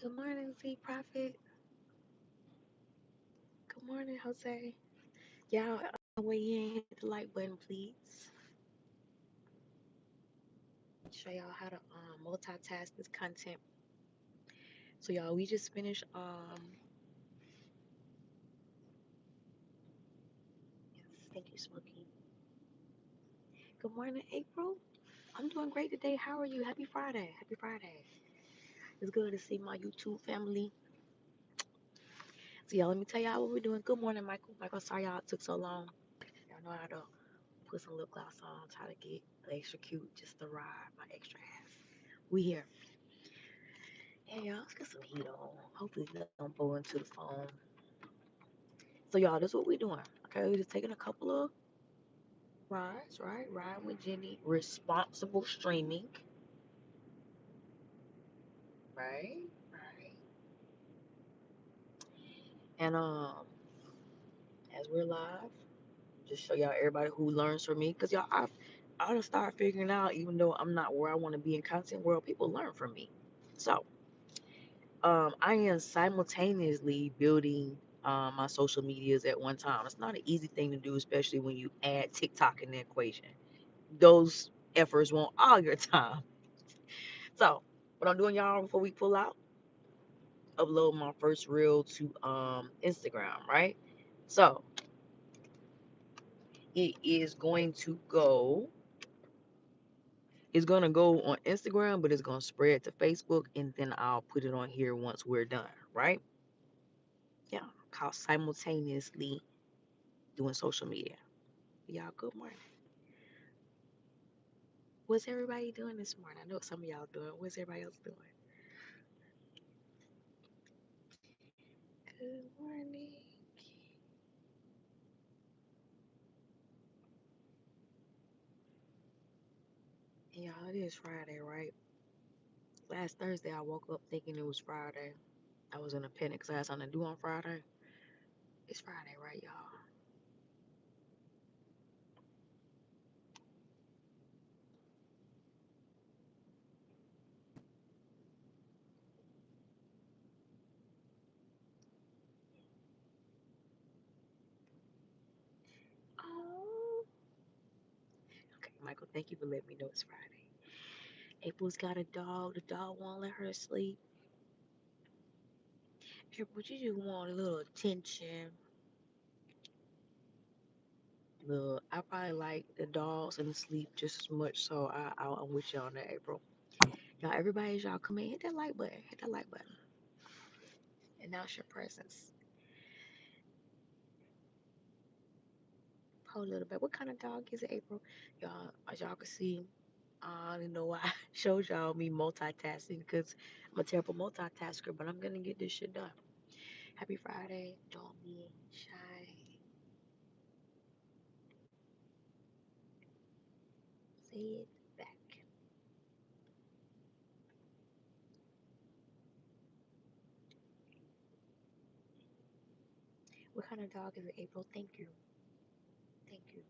Good morning, Z Prophet. Good morning, Jose. Y'all, weigh in, hit the like button, please. Show y'all how to multitask this content. So, y'all, we just finished. Yes, thank you, Smokey. Good morning, April. I'm doing great today. How are you? Happy Friday. Happy Friday. It's good to see my YouTube family. So, y'all, let me tell y'all what we're doing. Good morning, Michael. Michael, sorry y'all it took so long. Y'all know how to put some lip gloss on, try to get extra cute just to ride my extra ass. We here. Hey y'all, let's get some heat on. Hopefully it don't blow into the phone. So y'all, this is what we doing. Okay, we just taking a couple of rides, right? Ride with Jenny, responsible streaming, right? Right. And as we're live, just show y'all everybody who learns from me, cause y'all, I done start figuring out, even though I'm not where I want to be in content world, people learn from me. So I am simultaneously building my social medias at one time. It's not an easy thing to do, especially when you add TikTok in the equation. Those efforts want all your time. So, what I'm doing, y'all, before we pull out, upload my first reel to Instagram, right? So, it is going to go. It's gonna go on Instagram, but it's gonna spread to Facebook, and then I'll put it on here once we're done, right? Yeah, called simultaneously doing social media. Y'all, good morning. What's everybody doing this morning? I know what some of y'all doing. What's everybody else doing? Good morning. And y'all, it is Friday, right? Last Thursday, I woke up thinking it was Friday. I was in a panic because I had something to do on Friday. It's Friday, right, y'all? Oh. Okay, Michael, thank you for letting me know it's Friday. April's got a dog. The dog won't let her sleep. April, you just want a little attention. Look, I probably like the dogs and the sleep just as much, so I'm with y'all on that, April. Y'all, everybody, as y'all come in, hit that like button. Hit that like button. Announce your presence. Hold a little bit. What kind of dog is it, April? Y'all, as y'all can see, I don't know why I showed y'all me multitasking because I'm a terrible multitasker, but I'm gonna get this shit done. Happy Friday. Don't be shy. Say it back. What kind of dog is it, April? Thank you. Thank you.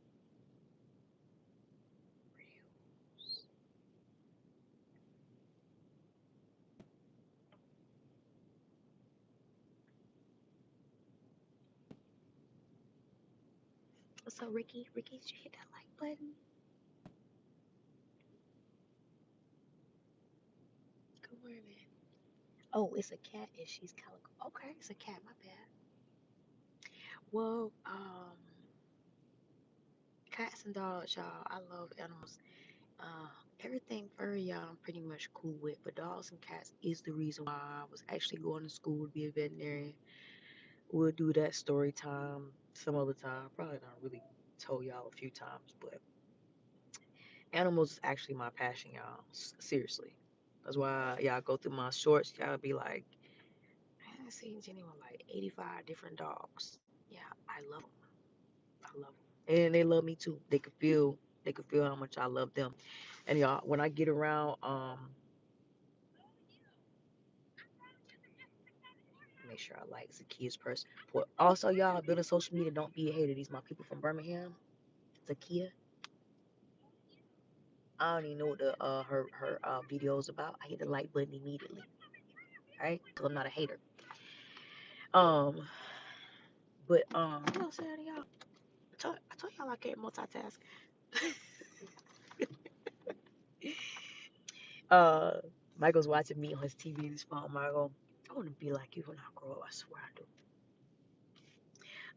What's up, Ricky? Ricky, did you hit that like button? Good morning. Oh, it's a cat and she's calico. Okay, it's a cat. My bad. Well, cats and dogs, y'all. I love animals. Uh, Everything furry, y'all, I'm pretty much cool with. But dogs and cats is the reason why I was actually going to school to be a veterinarian. We'll do that story time some other time. Probably not really told y'all a few times, but animals is actually my passion, y'all. Seriously. That's why y'all go through my shorts. Y'all be like, I seen Jenny with like 85 different dogs. Yeah, I love them. I love them. And they love me too. They can feel how much I love them. And y'all, when I get around, make sure I like Zakia's person. But also, y'all, building social media, don't be a hater. These my people from Birmingham. Zakia. I don't even know what the her videos about. I hit the like button immediately. right? Because I'm not a hater. Um, but what else saying to y'all? I told y'all I can't multitask. uh, Michael's watching me on his TV and his phone. Michael, I want to be like you when I grow up. I swear I do.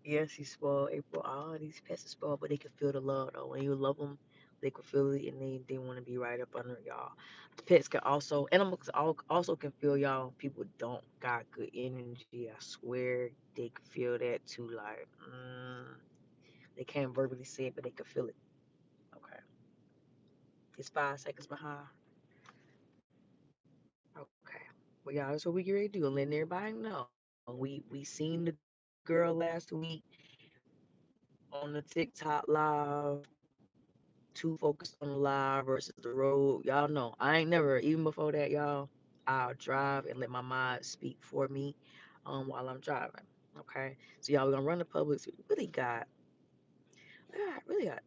Yes, he's spoiled. April, all these pets are spoiled, but they can feel the love though. When you love them, they can feel it, and they want to be right up under y'all. Pets can also, animals also can feel y'all. People don't got good energy. I swear they can feel that too. Like, they can't verbally say it, but they can feel it. Okay, it's 5 seconds behind. Okay, well, y'all, that's what we get ready to do. And letting everybody know. We seen the girl last week on the TikTok live. Too focused on the live versus the road. Y'all know I ain't never, even before that, y'all, I'll drive and let my mind speak for me while I'm driving. Okay. So y'all, we're gonna run the Publix. We really got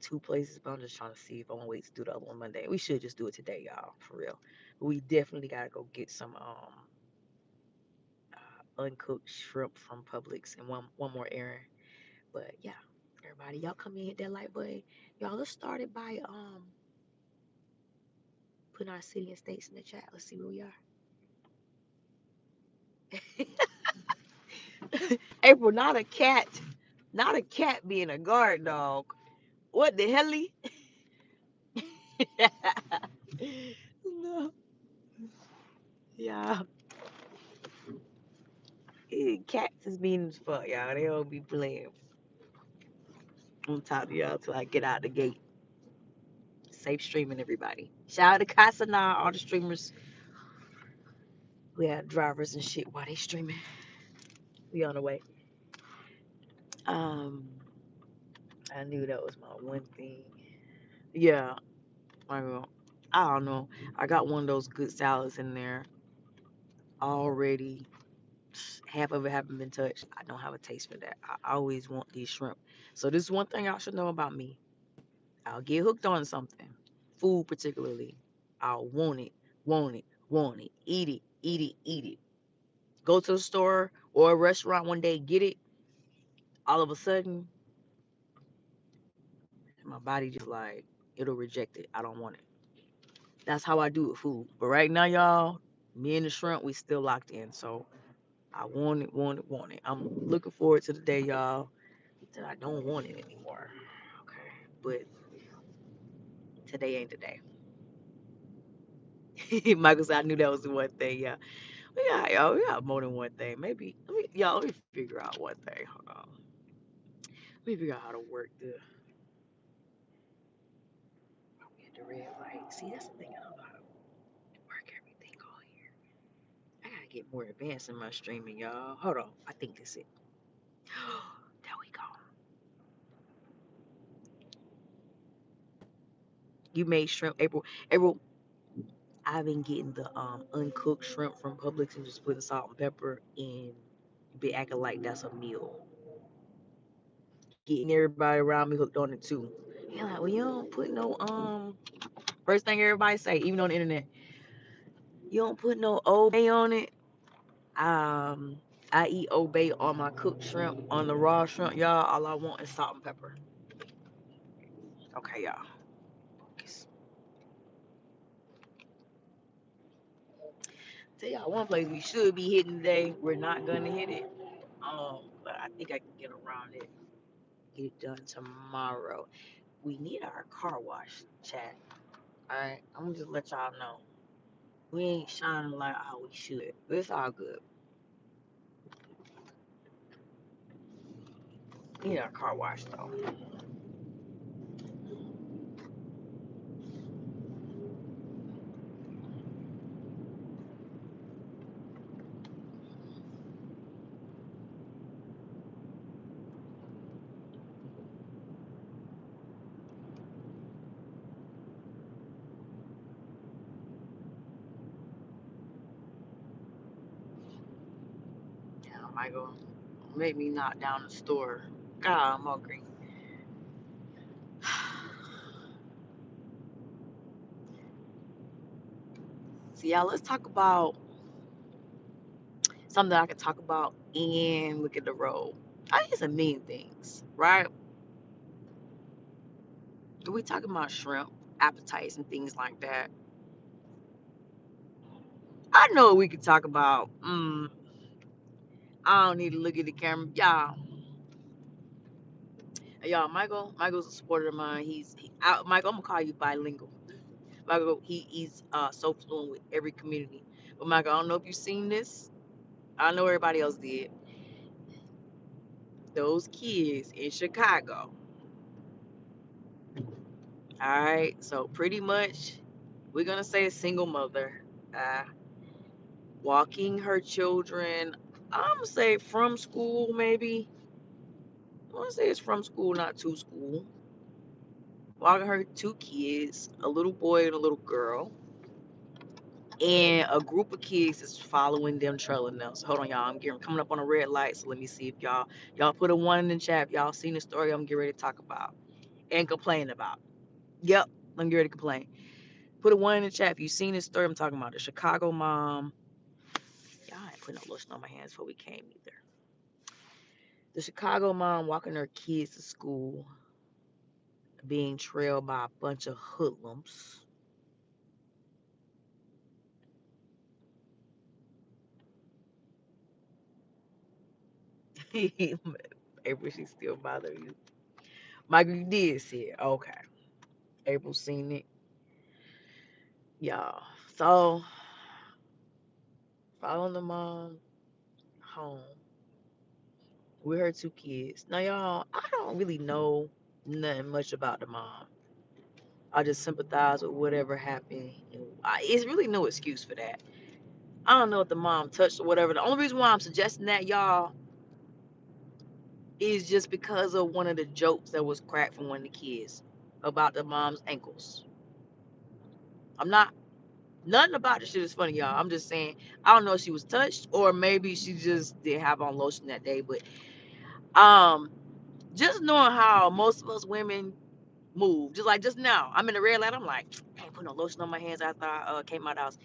2 places, but I'm just trying to see if I'm gonna wait to do the other one Monday. We should just do it today, y'all, for real. But we definitely gotta go get some uncooked shrimp from Publix and one more errand. But yeah, everybody, y'all come in, hit that like button. Y'all, let's start it by putting our city and states in the chat. Let's see where we are. April, not a cat being a guard dog. What the hell? No, yeah, cats is mean as fuck, y'all. They don't be playing. I'm talking to y'all till I get out the gate. Safe streaming, everybody. Shout out to Casanar, all the streamers. We have drivers and shit while they streaming. We on the way. Um, I knew that was my one thing. Yeah, I go. I don't know. I got one of those good salads in there already. Half of it haven't been touched. I don't have a taste for that. I always want these shrimp. So this is one thing y'all should know about me. I'll get hooked on something, food particularly. I'll want it, want it, eat it, eat it, eat it. Go to the store or a restaurant one day, get it. All of a sudden, my body just like it'll reject it. I don't want it. That's how I do with food. But right now, y'all, me and the shrimp, we still locked in. So I want it, want it, want it. I'm looking forward to the day, y'all, that I don't want it anymore. Okay. But today ain't the day. Michael said I knew that was the one thing, yeah. Y'all, we got more than one thing. Maybe let me figure out one thing. Hold on. Let me figure out how to work the red light. See, that's the thing. I don't know how to work everything on here. I gotta get more advanced in my streaming, y'all. Hold on. I think this is it. There we go. You made shrimp, April. April, I've been getting the uncooked shrimp from Publix and just putting salt and pepper and be acting like that's a meal. Getting everybody around me hooked on it too. You're like, well, you don't put no first thing everybody say, even on the internet, you don't put no Old Bay on it. Um, I eat Old Bay on my cooked shrimp, on the raw shrimp, y'all. All I want is salt and pepper. Okay, y'all. Tell y'all one place we should be hitting today. We're not gonna hit it. But I think I can get around it. Get it done tomorrow. We need our car wash, chat. Alright, I'm gonna just let y'all know. We ain't shining like how we should. But it's all good. We need our car wash though. Yeah, Michael, make me knock down the store. God, I'm hungry. So y'all, let's talk about something I can talk about and look at the road. I think it's a million things, right? We talking about shrimp, appetites, and things like that. I know we could talk about. I don't need to look at the camera, y'all. Michael's a supporter of mine. Michael. I'm gonna call you bilingual. Michael, he's so fluent with every community. But Michael, I don't know if you've seen this. I know everybody else did. Those kids in Chicago. All right, so pretty much, we're gonna say a single mother, uh, walking her children. I'm gonna say from school, maybe. I want to say it's from school, not to school. Walking her two kids, a little boy and a little girl, and a group of kids is following them, trailing them. So hold on, y'all. Coming up on a red light. So let me see if y'all put a one in the chat. If y'all seen the story I'm getting ready to talk about and complain about. Yep, I'm getting ready to complain. Put a one in the chat if you seen this story I'm talking about. The Chicago mom. Y'all ain't putting no lotion on my hands before we came either. The Chicago mom walking her kids to school, being trailed by a bunch of hoodlums. April, she still bothering you. Michael, you did see it. Okay. April seen it. Y'all. So, following the mom home with her two kids. Now, y'all, I don't really know nothing much about the mom. I just sympathize with whatever happened. It's really no excuse for that. I don't know if the mom touched or whatever. The only reason why I'm suggesting that, y'all, is just because of one of the jokes that was cracked from one of the kids about the mom's ankles. I'm not Nothing about the shit is funny, y'all. I'm just saying, I don't know if she was touched or maybe she just didn't have on lotion that day. But um, just knowing how most of us women move, just like just now, I'm in the red light. I'm like, I ain't put no lotion on my hands after I came out of the house.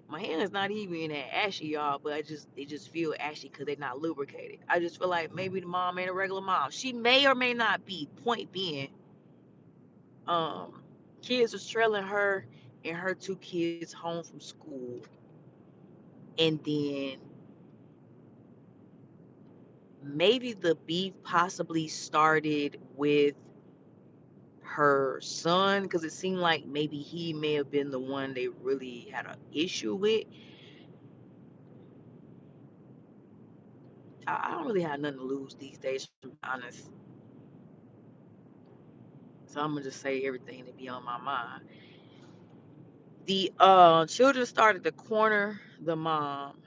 My hand is not even that ashy, y'all, but they just feel ashy because they're not lubricated. I just feel like maybe the mom ain't a regular mom. She may or may not be. Point being, um, kids was trailing her and her two kids home from school, and then maybe the beef possibly started with her son because it seemed like maybe he may have been the one they really had an issue with. I don't really have nothing to lose these days, to be honest. So I'm gonna just say everything that be on my mind. The children started to corner the mom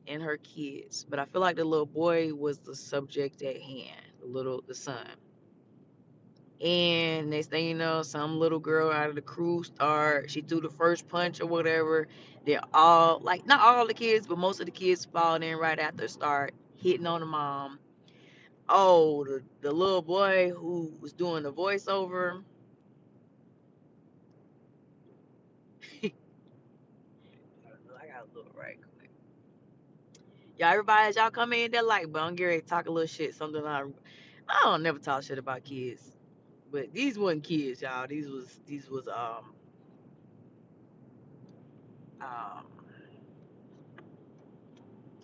and her kids, but I feel like the little boy was the subject at hand, the son. And next thing you know, some little girl out of the crew she threw the first punch or whatever. They're all like not all the kids, but most of the kids followed in right after start hitting on the mom. Oh, the little boy who was doing the voiceover. I got a little right quick. Y'all, everybody, as y'all come in, they're like, but I'm getting ready to talk a little shit. Something I don't never talk shit about kids, but these wasn't kids, y'all. These was um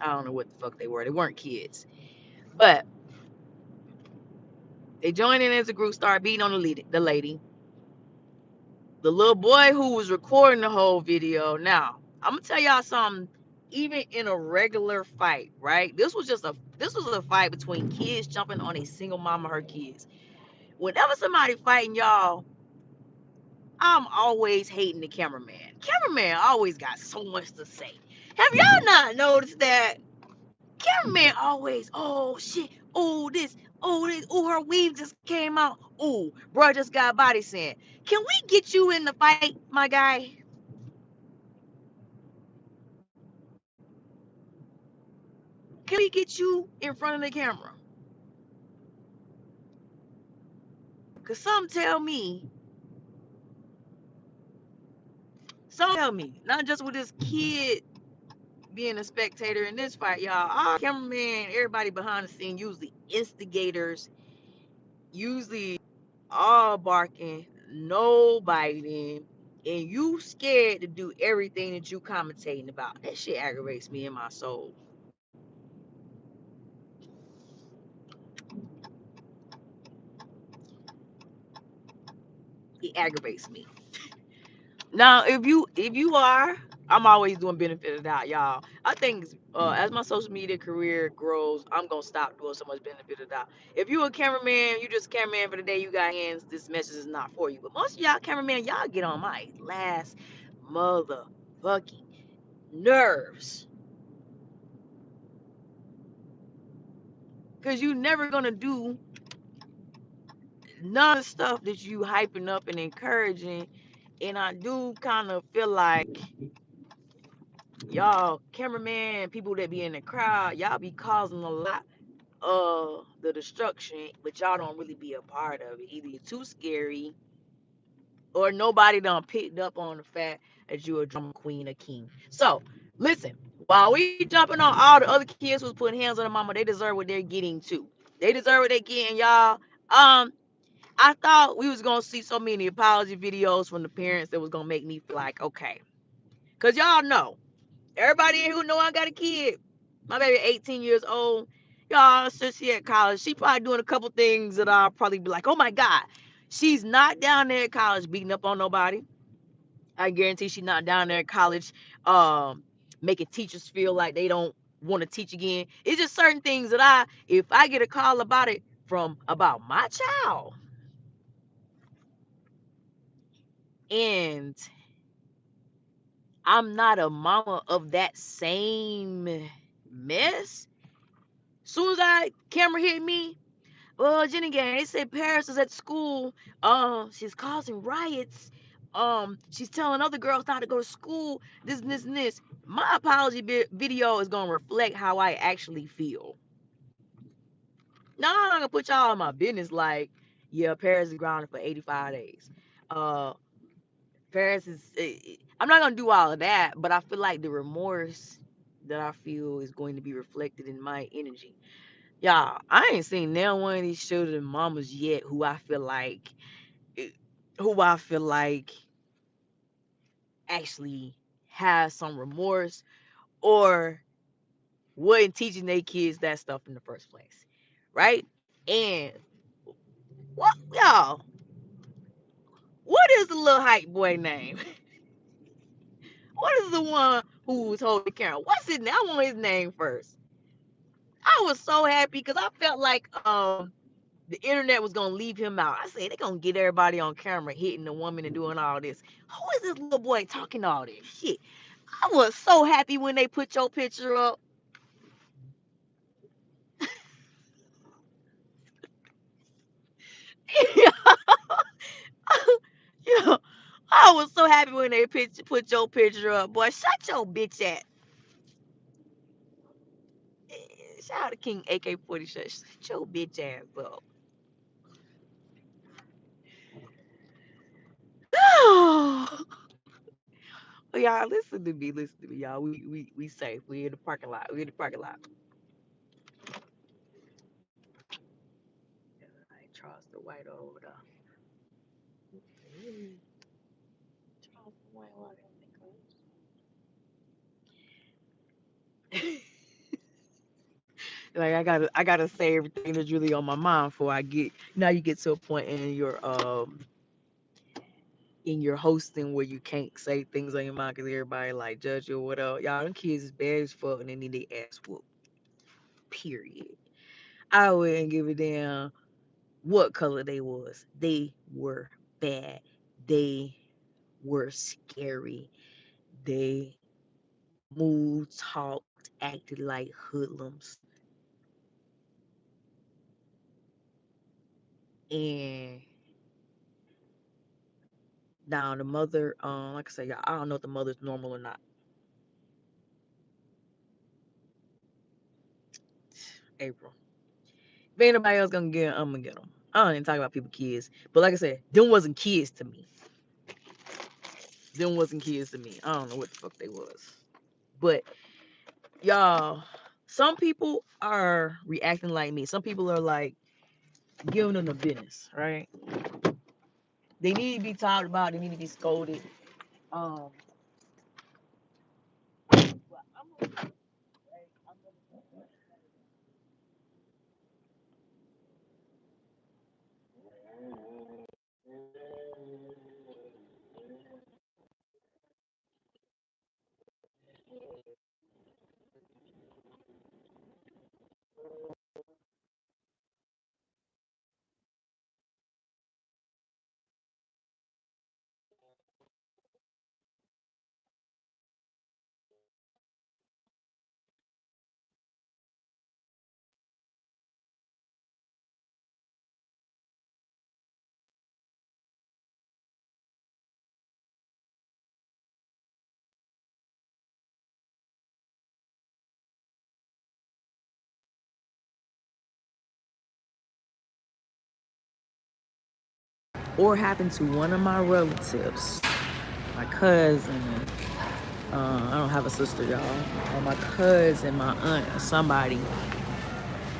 I don't know what the fuck they were. They weren't kids, but they joined in as a group, started beating on the lady. The little boy who was recording the whole video. Now, I'm gonna tell y'all something. Even in a regular fight, right? This was a fight between kids jumping on a single mom and her kids. Whenever somebody fighting y'all, I'm always hating the cameraman. Cameraman always got so much to say. Have y'all not noticed that? Cameraman always, oh shit, oh this, oh her weave just came out, oh bro just got body sand. Can we get you in the fight, my guy? Can we get you in front of the camera? Cause some tell me, not just with this kid being a spectator in this fight, y'all. Our cameraman, everybody behind the scene, usually instigators, usually all barking, no biting, and you scared to do everything that you commentating about. That shit aggravates me in my soul. It aggravates me. Now, if you are, I'm always doing benefit of the doubt, y'all. I think as my social media career grows, I'm gonna stop doing so much benefit of the doubt. If you a cameraman, you just a cameraman for the day, you got hands. This message is not for you. But most of y'all cameraman, y'all get on my last motherfucking nerves, cause you never gonna do none of the stuff that you hyping up and encouraging. And I do kind of feel like y'all cameraman, people that be in the crowd, y'all be causing a lot of the destruction, but y'all don't really be a part of it. Either you're too scary or nobody done picked up on the fact that you're a drama queen or king. So listen, while we jumping on all the other kids who's putting hands on their mama, they deserve what they're getting too. They deserve what they're getting, y'all. I thought we was gonna see so many apology videos from the parents that was gonna make me feel like, okay. Cause y'all know, everybody in here who know I got a kid. My baby 18 years old. Y'all, since she at college, she probably doing a couple things that I'll probably be like, oh my God. She's not down there at college beating up on nobody. I guarantee she's not down there at college making teachers feel like they don't want to teach again. It's just certain things that if I get a call about it from about my child, and I'm not a mama of that same mess. Soon as I camera hit me, well, JennyGang, they said Paris is at school. She's causing riots. She's telling other girls not to go to school. This and this and this. My apology video is gonna reflect how I actually feel. Now I'm not gonna put y'all in my business like, yeah, Paris is grounded for 85 days. Uh, Paris is. I'm not gonna do all of that, but I feel like the remorse that I feel is going to be reflected in my energy. Y'all, I ain't seen now one of these children mamas yet eh, who I feel like actually has some remorse or wasn't teaching their kids that stuff in the first place, right? And what y'all? What is the little hype boy name? What is the one who was holding the camera? What's his name? I want his name first. I was so happy because I felt like the internet was gonna leave him out. I said they're gonna get everybody on camera hitting the woman and doing all this. Who is this little boy talking all this shit? I was so happy when they put your picture up. Yeah, yeah. I was so happy when they put your picture up, boy. Shut your bitch ass. Shout out to King AK-40. Shut your bitch ass up. Y'all, listen to me. Listen to me, y'all. We safe. We in the parking lot. We in the parking lot. Charles the White over there. Charles the White over there. Like I gotta say everything that's really on my mind before I get. Now you get to a point in your hosting where you can't say things on your mind because everybody like judge you or whatever. Y'all, them kids is bad as fuck and they need their ass whooped. Period. I wouldn't give a damn what color they was. They were bad. They were scary. They moved, talked, acted like hoodlums. And now the mother, like I said, y'all, I don't know if the mother's normal or not. April. If anybody else gonna get them, I'm gonna get them. I don't even talk about people kids, but like I said, them wasn't kids to me. Them wasn't kids to me. I don't know what the fuck they was, but y'all, some people are reacting like me. Some people are like giving them the business, right? They need to be talked about. They need to be scolded. Um, or happened to one of my relatives, my cousin. I don't have a sister, y'all. Or my cousin, my aunt, or somebody.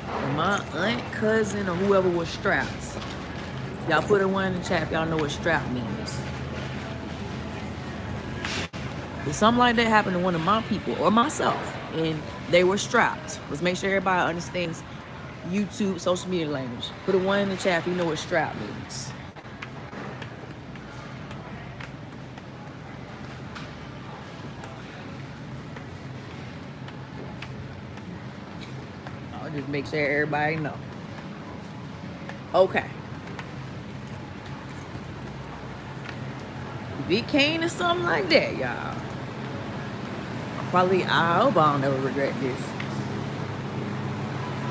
And my aunt, cousin, or whoever was strapped. Y'all put a one in the chat if y'all know what strap means. If something like that happened to one of my people or myself, and they were strapped, let's make sure everybody understands YouTube, social media language. Put a one in the chat if you know what strap means. I'll just make sure everybody know. Okay. If it came to something like that, y'all, I hope I don't ever regret this.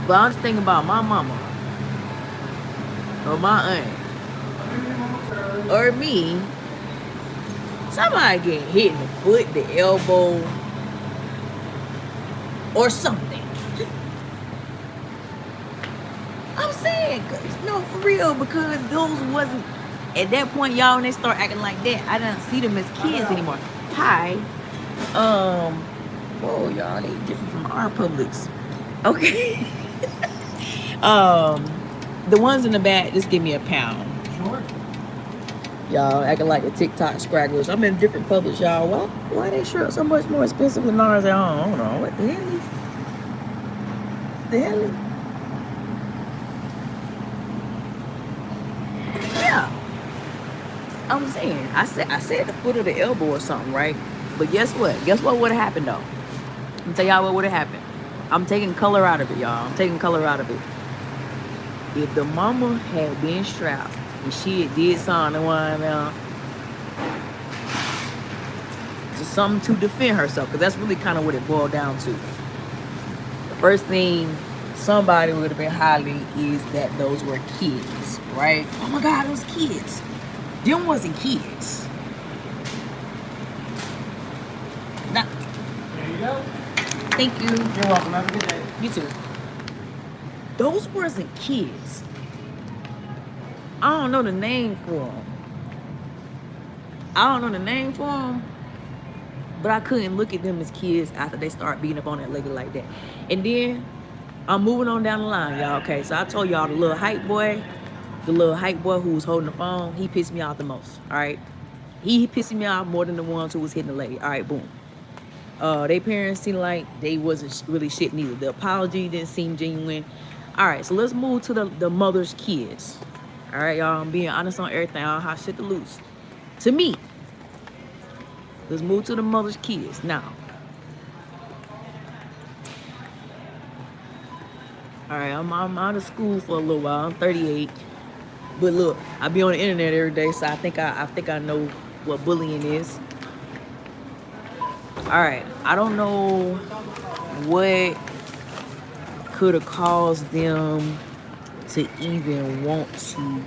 But I'm just thinking about my mama, or my aunt, or me. Somebody getting hit in the foot, the elbow, or something. I'm saying, no, for real, because those wasn't, at that point, y'all, when they start acting like that, I don't see them as kids anymore. Hi. Whoa, y'all, they different from our Publix. Okay. The ones in the back, just give me a pound. Y'all acting like the TikTok scragglers. I'm in a different Publix, y'all. Why they sure so much more expensive than ours at home? I don't know. What the hell? The hell? Yeah. I'm saying, I said the foot of the elbow or something, right? But guess what? Guess what would have happened though? I'm gonna tell y'all what would have happened. I'm taking color out of it, y'all. I'm taking color out of it. If the mama had been strapped and she had did something just something to defend herself, because that's really kind of what it boiled down to. The first thing somebody would have been hollering is that those were kids, right? Oh my God, those kids. Them wasn't kids. Nah. There you go. Thank you. You're welcome. Have a good day. You too. Those wasn't kids. I don't know the name for them. But I couldn't look at them as kids after they start beating up on that lady like that. And then I'm moving on down the line, y'all. Okay, so I told y'all the little hype boy who was holding the phone, he pissed me off the most. All right, he pissed me off more than the ones who was hitting the lady. All right, boom. Their parents seemed like they wasn't really shit neither. The apology didn't seem genuine. All right, so let's move to the mother's kids. All right, y'all, I'm being honest on everything. I don't have shit to lose. To me, let's move to the mother's kids now. All right, I'm out of school for a little while. I'm 38, but look, I be on the internet every day, so I think I know what bullying is. All right, I don't know what could have caused them to even want to.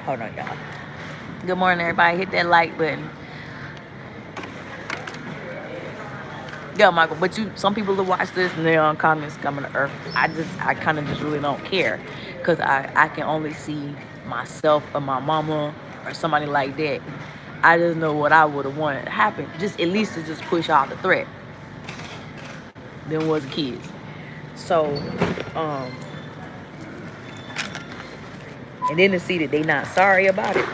Hold on, y'all. Good morning, everybody. Hit that like button. Yeah, Michael, but some people will watch this and they're on comments coming to earth. I kind of just really don't care, because I can only see myself or my mama or somebody like that. I just know what I would have wanted to happen, just at least to just push out the threat. Them was kids. So, um, and then to see that they not sorry about it.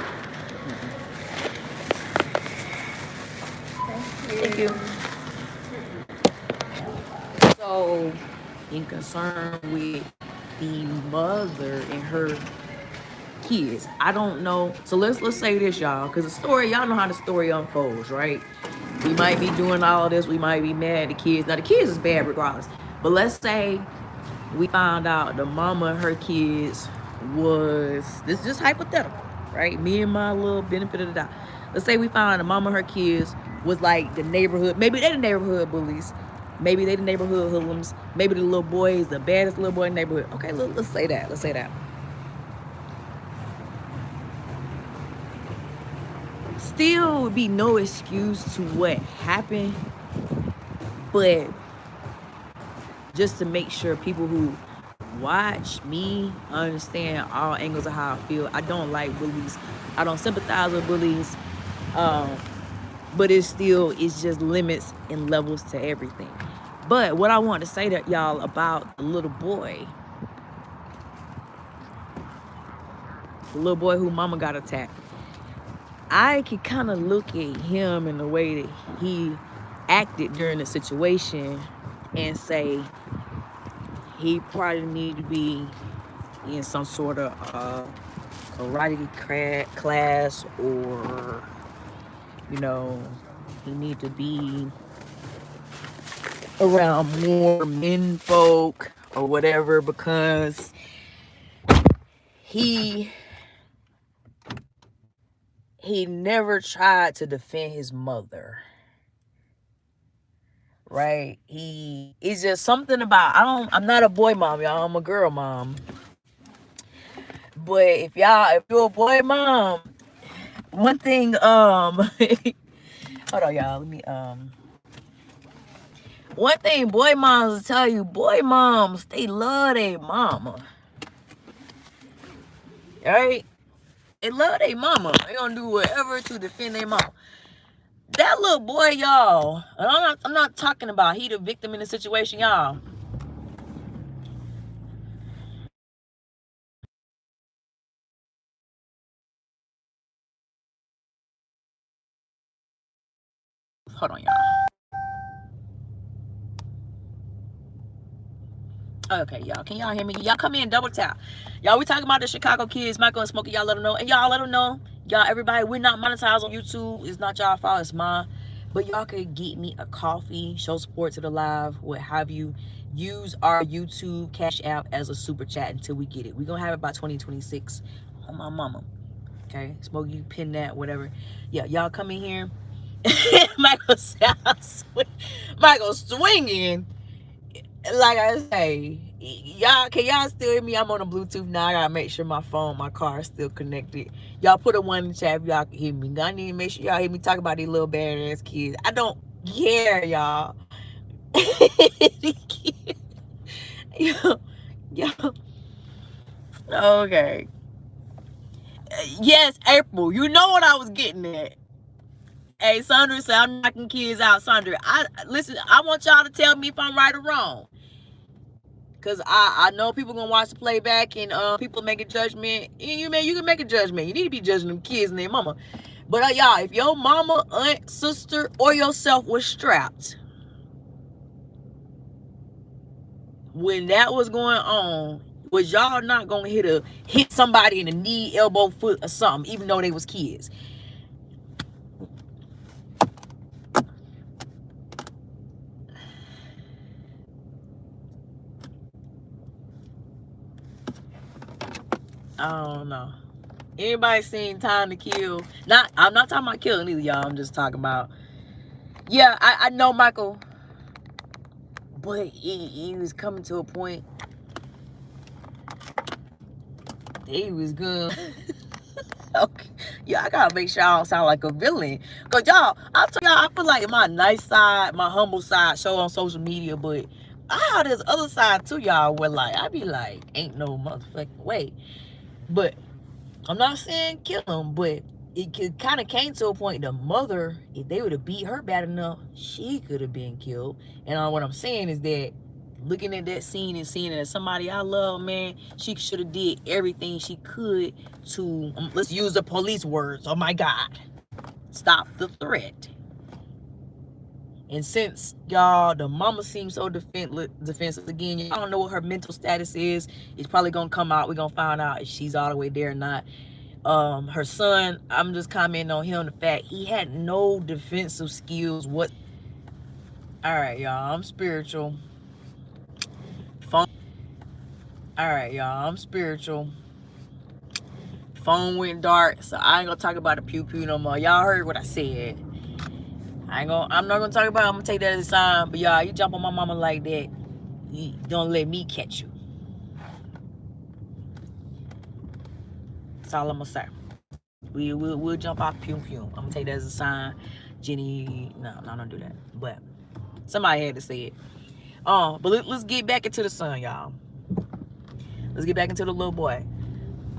Thank you. So, in concern with the mother and her kids, I don't know. So let's say this, y'all, because the story, y'all know how the story unfolds, right? We might be doing all this. We might be mad at the kids. Now the kids is bad regardless. But let's say we found out the mama and her kids was, this is just hypothetical, right? Me and my little benefit of the doubt. Let's say we found out the mama and her kids was like the neighborhood. Maybe they the neighborhood bullies. Maybe they the neighborhood hoodlums. Maybe the little boy is the baddest little boy in the neighborhood. Okay, let's say that. Let's say that. Still would be no excuse to what happened, but just to make sure people who watch me understand all angles of how I feel. I don't like bullies. I don't sympathize with bullies. Um, but it's just limits and levels to everything. But what I want to say to y'all about the little boy who mama got attacked, I can kind of look at him in the way that he acted during the situation and say he probably need to be in some sort of karate class, or he need to be around more men folk or whatever, because he never tried to defend his mother, right? It's just something about, I'm not a boy mom, y'all. I'm a girl mom. But if you're a boy mom, one thing, hold on, y'all. Let me, one thing boy moms will tell you, boy moms, they love their mama. Right? They love their mama. They gonna do whatever to defend their mama. That little boy, y'all, and I'm not talking about he the victim in the situation, y'all. Hold on, y'all. Okay, y'all. Can y'all hear me? Y'all come in, double tap. Y'all, we talking about the Chicago kids, Michael and Smokey. Y'all let them know. And y'all let them know. Y'all, everybody, we're not monetized on YouTube. It's not y'all fault. It's mine. But y'all could get me a coffee, show support to the live, what have you. Use our YouTube Cash App as a super chat until we get it. We're going to have it by 2026 on my mama. Okay? Smokey, you pin that, whatever. Yeah, y'all come in here. Michael sounds Michael swinging. Like I say, y'all, can y'all still hear me? I'm on a Bluetooth now. I gotta make sure my car is still connected. Y'all put a 1 in the chat if y'all can hear me. I need to make sure y'all hear me talk about these little badass kids. I don't care, y'all. yo, yo. Okay. Yes, April. You know what I was getting at. Hey, Sandra said I'm knocking kids out. Sandra, listen. I want y'all to tell me if I'm right or wrong. Cause I know people gonna watch the playback and people make a judgment. You can make a judgment. You need to be judging them kids and their mama. But y'all, if your mama, aunt, sister, or yourself was strapped when that was going on, was y'all not gonna hit somebody in the knee, elbow, foot, or something, even though they was kids? I don't know. Anybody seen Time to Kill? I'm not talking about killing either, y'all. I'm just talking about. Yeah, I know Michael, but he was coming to a point. He was good. Okay. Yeah, I gotta make sure I don't sound like a villain. Cause y'all, I'll tell y'all, I feel like my nice side, my humble side show on social media, but I have this other side to y'all where like I be like, ain't no motherfucking way. But I'm not saying kill him, but it kind of came to a point the mother, if they would have beat her bad enough, she could have been killed. And what I'm saying is that looking at that scene and seeing it as somebody I love, man, she should have did everything she could to, let's use the police words, oh my God, stop the threat. And since y'all, the mama seems so defenseless again, y'all don't know what her mental status is. It's probably gonna come out. We're gonna find out if she's all the way there or not. Her son, I'm just commenting on him, the fact he had no defensive skills. What? All right, y'all, I'm spiritual. Phone. All right, y'all, I'm spiritual. Phone went dark, so I ain't gonna talk about the pew pew no more. Y'all heard what I said. I'm not gonna talk about it. I'm gonna take that as a sign. But y'all, you jump on my mama like that, you don't let me catch you. That's all I'm gonna say. We'll jump off pew pew. I'm gonna take that as a sign. Jenny, no, don't do that. But somebody had to say it. But let's get back into the son, y'all. Let's get back into the little boy.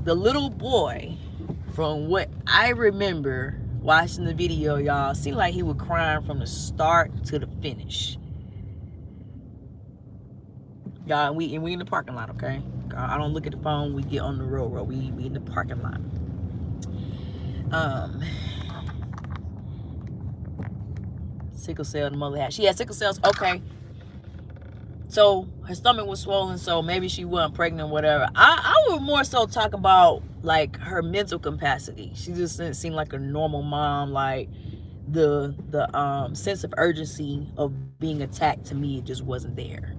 The little boy, from what I remember watching the video, y'all, seemed like he was crying from the start to the finish. Y'all, and we in the parking lot, okay? I don't look at the phone. We get on the road. We in the parking lot. Sickle cell, the mother had. She had sickle cells. Okay. So her stomach was swollen, so maybe she wasn't pregnant, whatever. I would more so talk about like her mental capacity. She just didn't seem like a normal mom. Like the sense of urgency of being attacked, to me, it just wasn't there.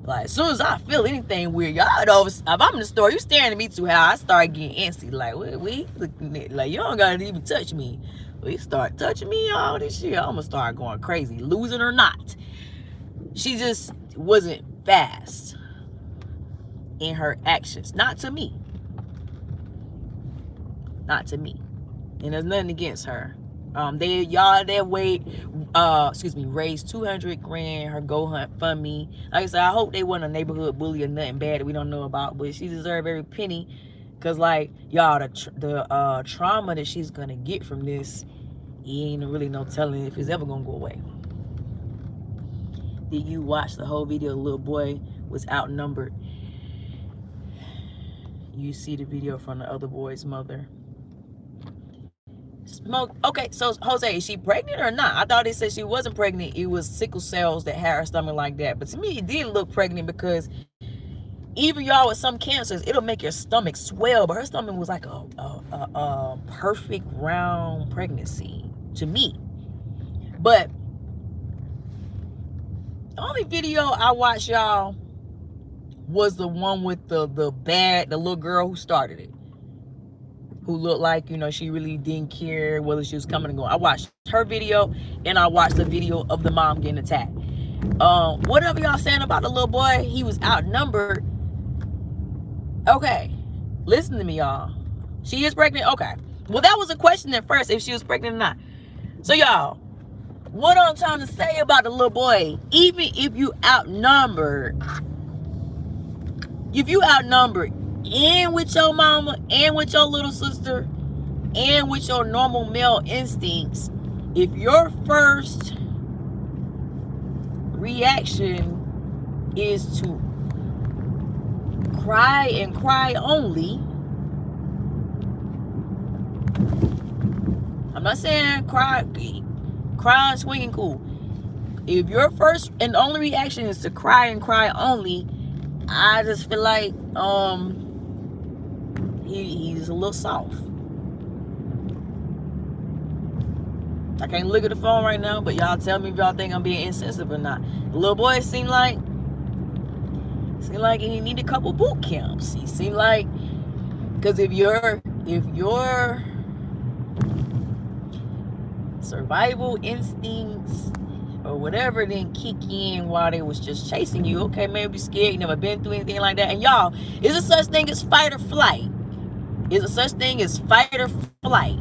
Like as soon as I feel anything weird, y'all know if I'm in the store, you staring at me too hard, I start getting antsy. Like we like you don't gotta even touch me. We start touching me all this shit, I'm gonna start going crazy, losing or not. She just wasn't fast in her actions. Not to me. And there's nothing against her. They raised 200 grand, her go hunt fund me. Like I said, I hope they wasn't a neighborhood bully or nothing bad that we don't know about, but she deserved every penny. Cause like y'all, the trauma that she's gonna get from this, ain't really no telling if it's ever gonna go away. Did you watch the whole video? The little boy was outnumbered. You see the video from the other boy's mother. Smoke. Okay, so Jose, is she pregnant or not? I thought they said she wasn't pregnant. It was sickle cells that had her stomach like that. But to me, it did look pregnant because even y'all with some cancers, it'll make your stomach swell. But her stomach was like a perfect round pregnancy to me. But the only video I watched, y'all, was the one with the little girl who started it, who looked like, she really didn't care whether she was coming and going. I watched her video and I watched the video of the mom getting attacked. Whatever y'all saying about the little boy, he was outnumbered. Okay, listen to me, y'all. She is pregnant. Okay, well, that was a question at first, if she was pregnant or not. So y'all, what I'm trying to say about the little boy, even if you outnumbered and with your mama and with your little sister and with your normal male instincts, if your first reaction is to cry and cry only, I'm not saying crying swinging cool. If your first and only reaction is to cry and cry only, I just feel like he's a little soft. I can't look at the phone right now, but y'all tell me if y'all think I'm being insensitive or not. The little boy seemed like he needed a couple boot camps. He seemed like, because if your survival instincts or whatever didn't kick in while they was just chasing you, okay, maybe scared, you never been through anything like that. And y'all, is there such thing as fight or flight? is a such thing as fight or flight.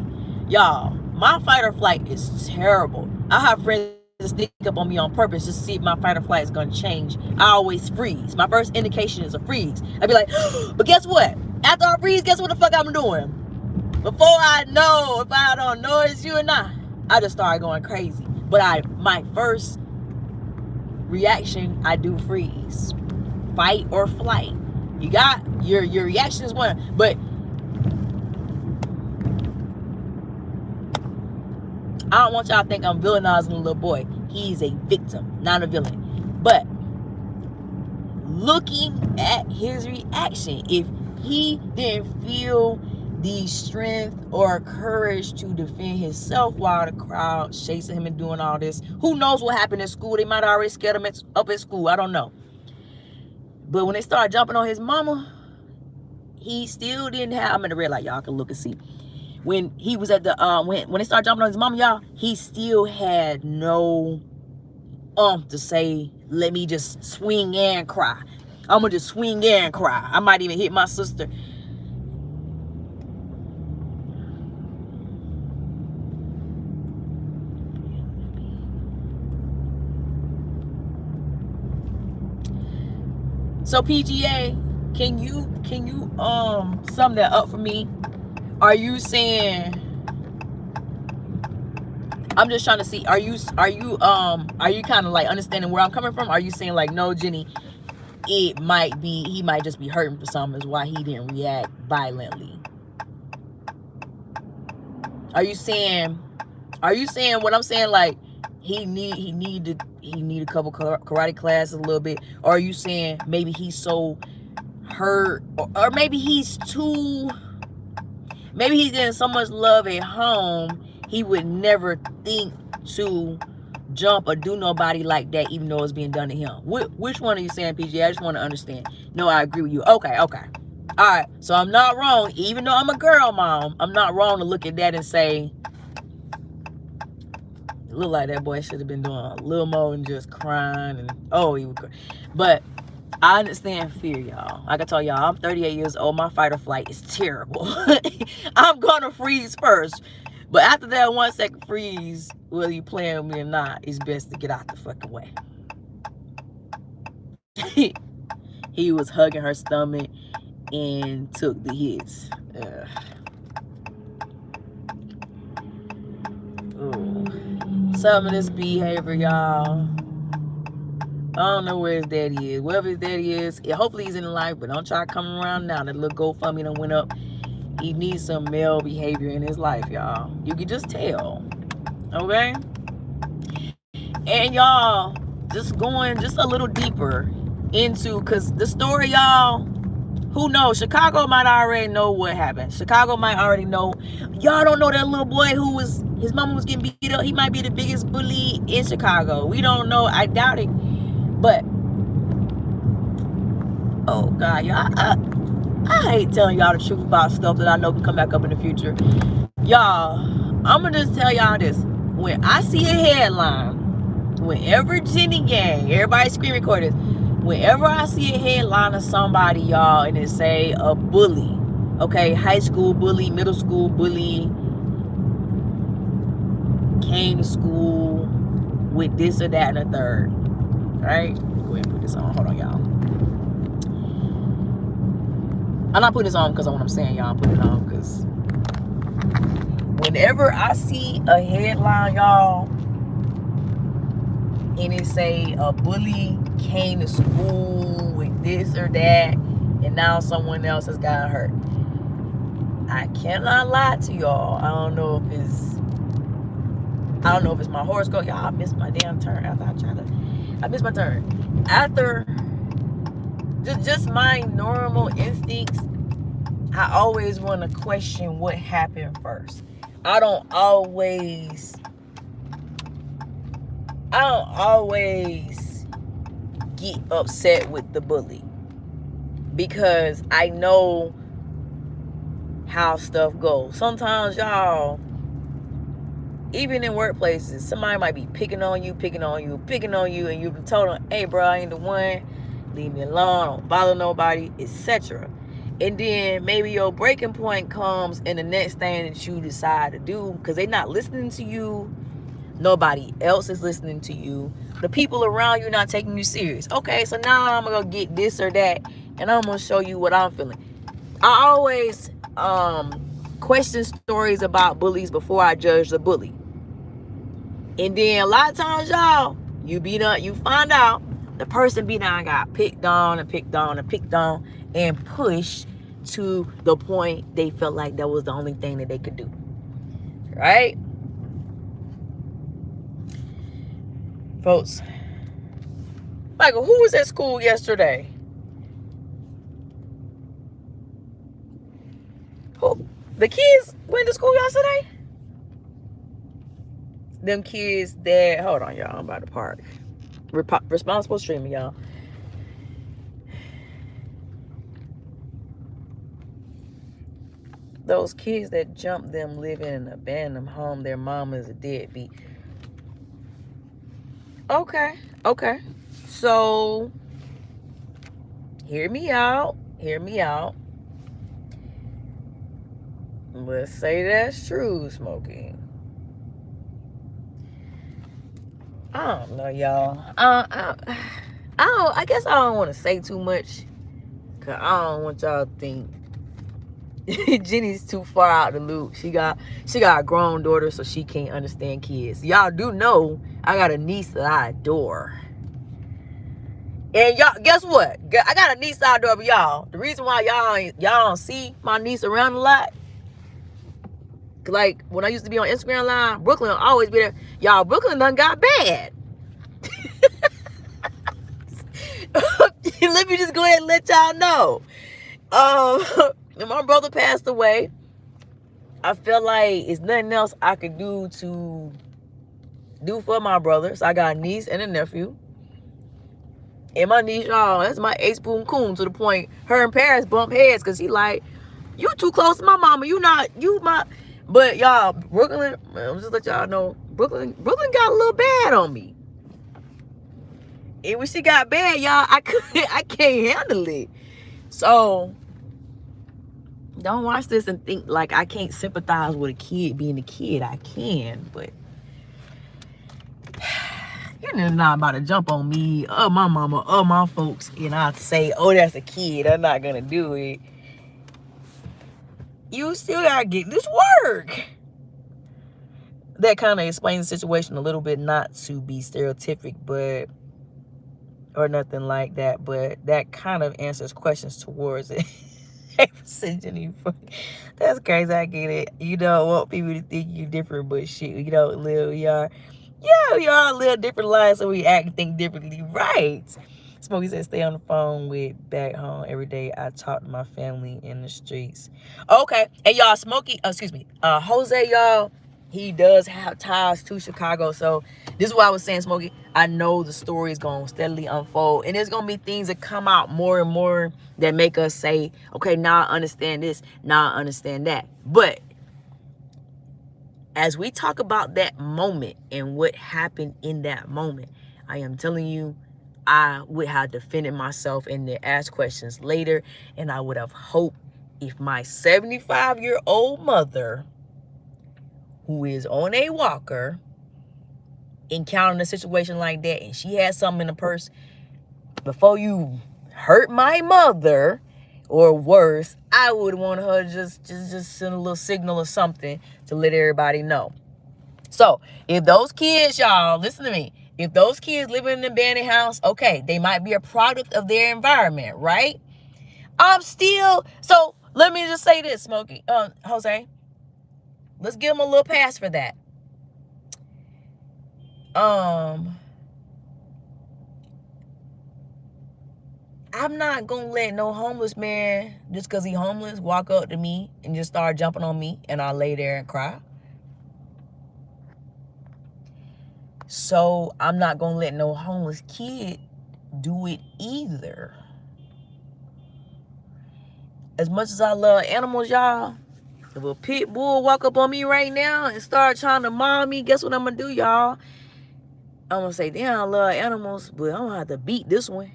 Y'all, my fight or flight is terrible. I have friends that sneak up on me on purpose just to see if my fight or flight is gonna change. I always freeze. My first indication is a freeze. I'd be like, but guess what? After I freeze, guess what the fuck I'm doing? Before I know if I don't know it's you or not, I just start going crazy. But my first reaction, I do freeze. Fight or flight. You got your reaction is one, but I don't want y'all to think I'm villainizing a little boy. He's a victim, not a villain. But looking at his reaction, if he didn't feel the strength or courage to defend himself while the crowd chasing him and doing all this, who knows what happened in school? They might have already scared him up at school. I don't know. But when they started jumping on his mama, he still didn't have, I'm in the red light, y'all can look and see. When he was at the when they started jumping on his mama, y'all, he still had no to say, let me just swing and cry. I'm gonna just swing and cry. I might even hit my sister. So PGA, can you sum that up for me? Are you saying, I'm just trying to see, are you kind of like understanding where I'm coming from? Are you saying like, no, Jenny, he might just be hurting for something is why he didn't react violently? Are you saying what I'm saying, like he need a couple karate classes a little bit? Or are you saying maybe he's so hurt, or maybe he's getting so much love at home, he would never think to jump or do nobody like that, even though it's being done to him? Which one are you saying, PG? I just want to understand. No, I agree with you. Okay. All right. So I'm not wrong, even though I'm a girl mom. I'm not wrong to look at that and say, it looked like that boy should have been doing a little more than just crying and he would cry. But I understand fear, y'all. Like I told y'all, I'm 38 years old. My fight or flight is terrible. I'm gonna freeze first. But after that 1 second freeze, whether you playing with me or not, it's best to get out the fucking way. He was hugging her stomach and took the hits. Some of this behavior, y'all, I don't know where his daddy is. Wherever his daddy is, hopefully he's in life, but don't try coming around now. That little GoFundMe done went up. He needs some male behavior in his life, y'all. You can just tell. Okay? And y'all, just going just a little deeper into, because the story, y'all, who knows? Chicago might already know what happened. Chicago might already know. Y'all don't know that little boy who was, his mama was getting beat up. He might be the biggest bully in Chicago. We don't know. I doubt it. But, oh God, y'all, I hate telling y'all the truth about stuff that I know can come back up in the future. Y'all, I'm going to just tell y'all this. When I see a headline, whenever JennyGang, everybody screen record this, whenever I see a headline of somebody, y'all, and it say a bully, okay, high school bully, middle school bully, came to school with this or that and a third, right? Go ahead and put this on. Hold on, y'all. I'm not putting this on because of what I'm saying, y'all. I'm putting it on because whenever I see a headline, y'all, and it say a bully came to school with this or that, and now someone else has gotten hurt, I cannot lie to y'all. I don't know if it's my horoscope. Y'all, I missed my damn turn after I missed my turn. After just my normal instincts, I always want to question what happened first. I don't always get upset with the bully because I know how stuff goes. Sometimes, y'all, even in workplaces, somebody might be picking on you, and you've been told them, hey, bro, I ain't the one. Leave me alone. Don't bother nobody, etc. And then maybe your breaking point comes in the next thing that you decide to do, because they're not listening to you. Nobody else is listening to you. The people around you not taking you serious. Okay, so now I'm gonna get this or that, and I'm gonna show you what I'm feeling. I always question stories about bullies before I judge the bully. And then a lot of times, y'all, you find out the person be done got picked on and picked on and picked on and pushed to the point they felt like that was the only thing that they could do. Right? Folks, Michael, who was at school yesterday? Who? The kids went to school yesterday? Them kids that, hold on, y'all, I'm about to park. Responsible streaming, y'all. Those kids that jumped them live in an abandoned home, their mom is a deadbeat. Okay. So, hear me out. Let's say that's true, Smokey. I don't know, y'all. I guess I don't want to say too much, because I don't want y'all to think Jenny's too far out the loop. She got a grown daughter, so she can't understand kids. Y'all do know I got a niece that I adore. And y'all, guess what? I got a niece that I adore, but y'all, the reason why y'all don't see my niece around a lot, like when I used to be on Instagram Live, Brooklyn will always be there. Y'all, Brooklyn done got bad. Let me just go ahead and let y'all know. When my brother passed away, I felt like it's nothing else I could do for my brother. So I got a niece and a nephew. And my niece, y'all, that's my ace boom coon, to the point her and Paris bump heads, because she like, you too close to my mama. But y'all, Brooklyn, I'm just let y'all know, Brooklyn got a little bad on me. And when she got bad, y'all, I can't handle it. So don't watch this and think like I can't sympathize with a kid being a kid. I can, but you're not about to jump on me or my mama or my folks and I say, oh, that's a kid, I'm not gonna do it. You still gotta get this work. That kind of explains the situation a little bit, not to be stereotypic, but or nothing like that, but that kind of answers questions towards it. That's crazy. I get it. You don't want people to think you different, but shit, you don't live. We all live different lives, so we act and think differently, right? Smokey said, stay on the phone with back home every day. I talk to my family in the streets. Okay, and y'all, Jose, y'all, he does have ties to Chicago, so this is what I was saying, Smokey. I know the story is going to steadily unfold, and there's going to be things that come out more and more that make us say, okay, now I understand this, now I understand that. But as we talk about that moment and what happened in that moment, I am telling you, I would have defended myself and then asked questions later, and I would have hoped if my 75-year-old mother, who is on a walker, encountered a situation like that and she had something in the purse, before you hurt my mother or worse, I would want her to just send a little signal or something to let everybody know. So if those kids, y'all, listen to me, if those kids live in an abandoned house, okay, they might be a product of their environment, right? So let me just say this, Smokey, Jose, let's give them a little pass for that. I'm not gonna let no homeless man, just because he homeless, walk up to me and just start jumping on me and I lay there and cry. So I'm not gonna let no homeless kid do it either. As much as I love animals, y'all, if a pit bull walk up on me right now and start trying to maul me, guess what I'm gonna do, y'all? I'm gonna say, damn, I love animals, but I'm gonna have to beat this one.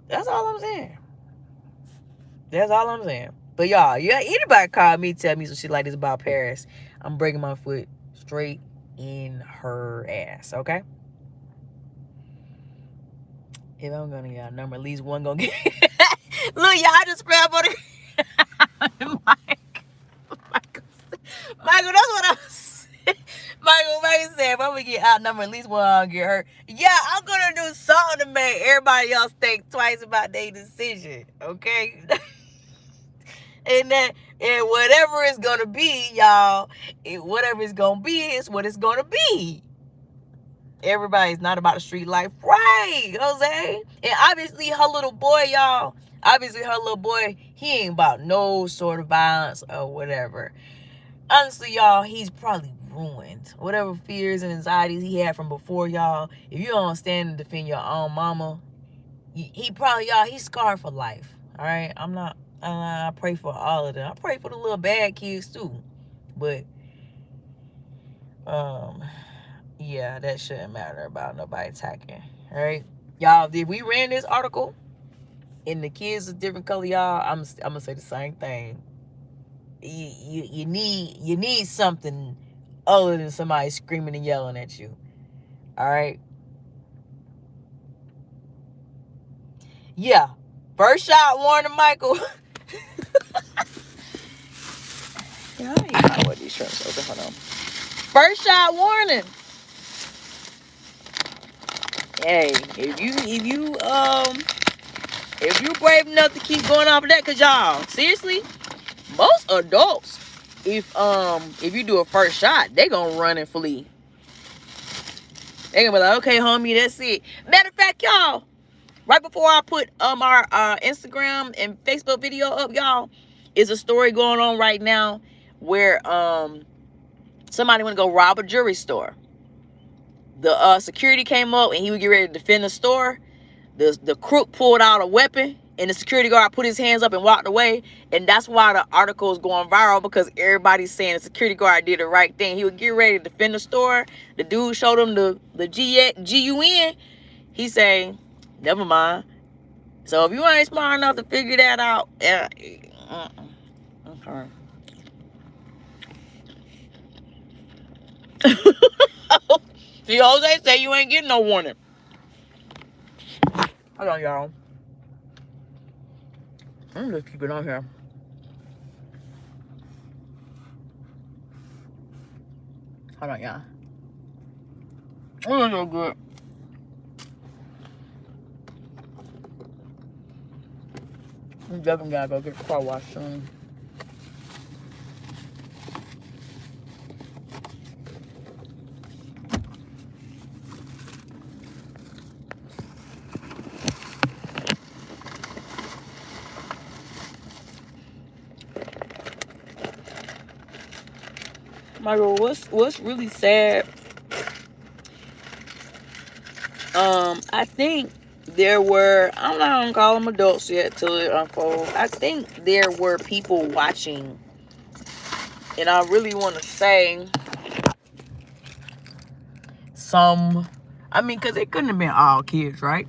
That's all I'm saying. That's all I'm saying. But y'all, yeah, anybody call me, tell me some shit like this about Paris, I'm breaking my foot straight in her ass, okay? If I'm gonna get a number, at least one gonna get. Look, y'all just grab on the Michael, that's what I said. Michael said, if I'm gonna get outnumbered, at least one I'll get hurt. Yeah, I'm gonna do something to make everybody else think twice about their decision, okay? and whatever it's gonna be, y'all, whatever it's gonna be is what it's gonna be. Everybody's not about the street life, right, Jose? And obviously her little boy, y'all, he ain't about no sort of violence or whatever. Honestly, y'all, he's probably ruined whatever fears and anxieties he had from before, y'all. If you don't stand and defend your own mama, he probably, y'all, he's scarred for life. All right, I pray for all of them. I pray for the little bad kids too, but yeah, that shouldn't matter about nobody attacking. All right, y'all. If we ran this article and the kids are different color, y'all, I'm gonna say the same thing. You need something other than somebody screaming and yelling at you. All right. Yeah. First shot warning, Michael. Yeah, I ain't know what these shirts are. Hold on. First shot warning. Hey, if you brave enough to keep going off of that, cause y'all, seriously, most adults, if you do a first shot, they gonna run and flee. They gonna be like, okay, homie, that's it. Matter of fact, y'all, right before I put our Instagram and Facebook video up, y'all, is a story going on right now where somebody went to go rob a jewelry store. The security came up and he would get ready to defend the store. The crook pulled out a weapon and the security guard put his hands up and walked away. And that's why the article is going viral, because everybody's saying the security guard did the right thing. He would get ready to defend the store. The dude showed him the GUN. He say, never mind. So if you ain't smart enough to figure that out, okay. See, Jose say you ain't getting no warning. Hold on, y'all. I'm just keep it on here. Hold on, y'all. Oh, so good. I'm definitely gotta go get the car washed soon. Michael, what's really sad? I think there were, I'm not gonna call them adults yet till it unfolds. I think there were people watching, and I really want to say because it couldn't have been all kids, right?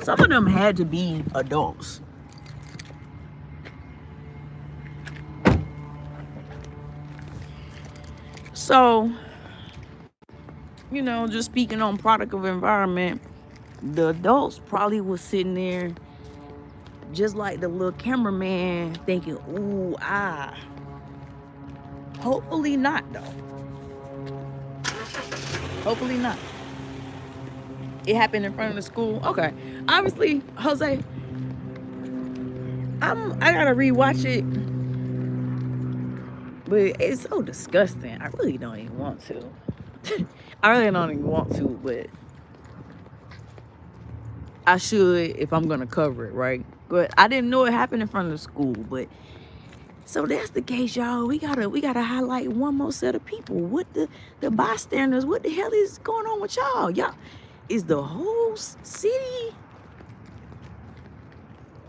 Some of them had to be adults. So, just speaking on product of environment, the adults probably was sitting there just like the little cameraman thinking, ooh, hopefully not though. Hopefully not. It happened in front of the school. Okay. Obviously, Jose, I gotta rewatch it. But it's so disgusting. I really don't even want to. I really don't even want to, but I should if I'm gonna cover it, right? But I didn't know it happened in front of the school. But so that's the case, y'all. We gotta highlight one more set of people. What the bystanders? What the hell is going on with y'all? Y'all, is the whole city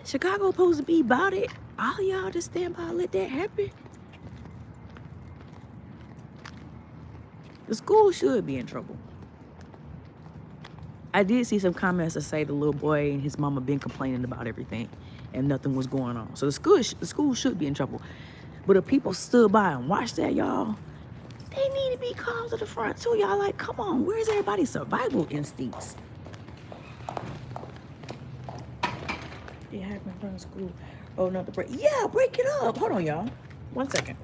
Chicago supposed to be about it? All y'all just stand by and let that happen? The school should be in trouble. I did see some comments that say the little boy and his mama been complaining about everything. and nothing was going on. So the school should be in trouble. But if people stood by and watched that, y'all, they need to be called to the front too. Y'all, like, come on, where's everybody's survival instincts? It happened in front of school. Oh, no, the break. Yeah, break it up. Hold on, y'all. 1 second.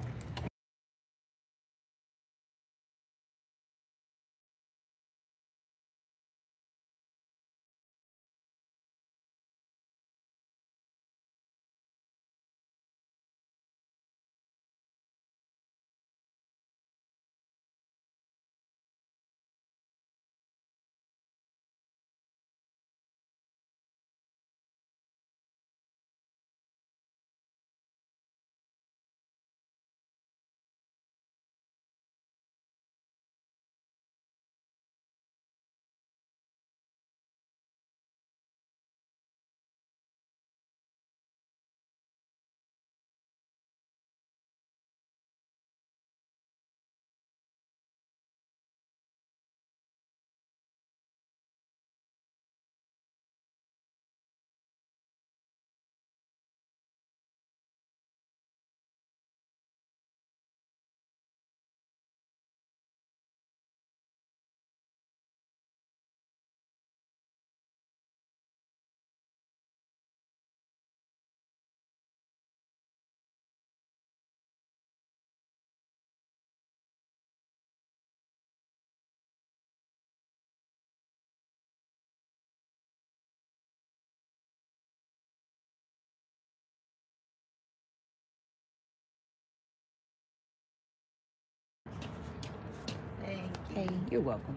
Hey, you're welcome.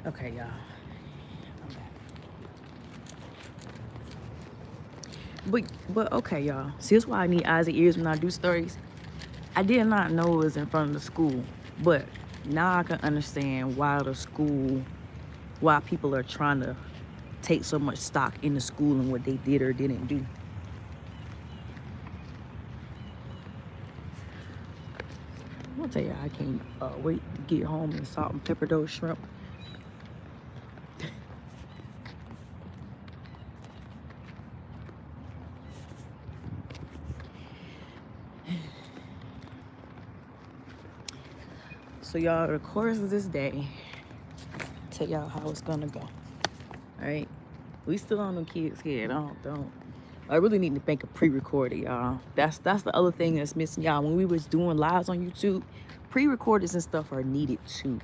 Okay, y'all. I'm back. But okay, y'all. See, that's why I need eyes and ears when I do stories. I did not know it was in front of the school, but now I can understand why people are trying to take so much stock in the school and what they did or didn't do. I'll tell you, I can't wait to get home and salt and pepper those shrimp. So y'all, the course of this day, tell y'all how it's gonna go. All right, we still on them kids' head. Don't. I really need to make a pre-recorded, y'all. That's the other thing that's missing, y'all. When we was doing lives on YouTube, pre-recordeds and stuff are needed too.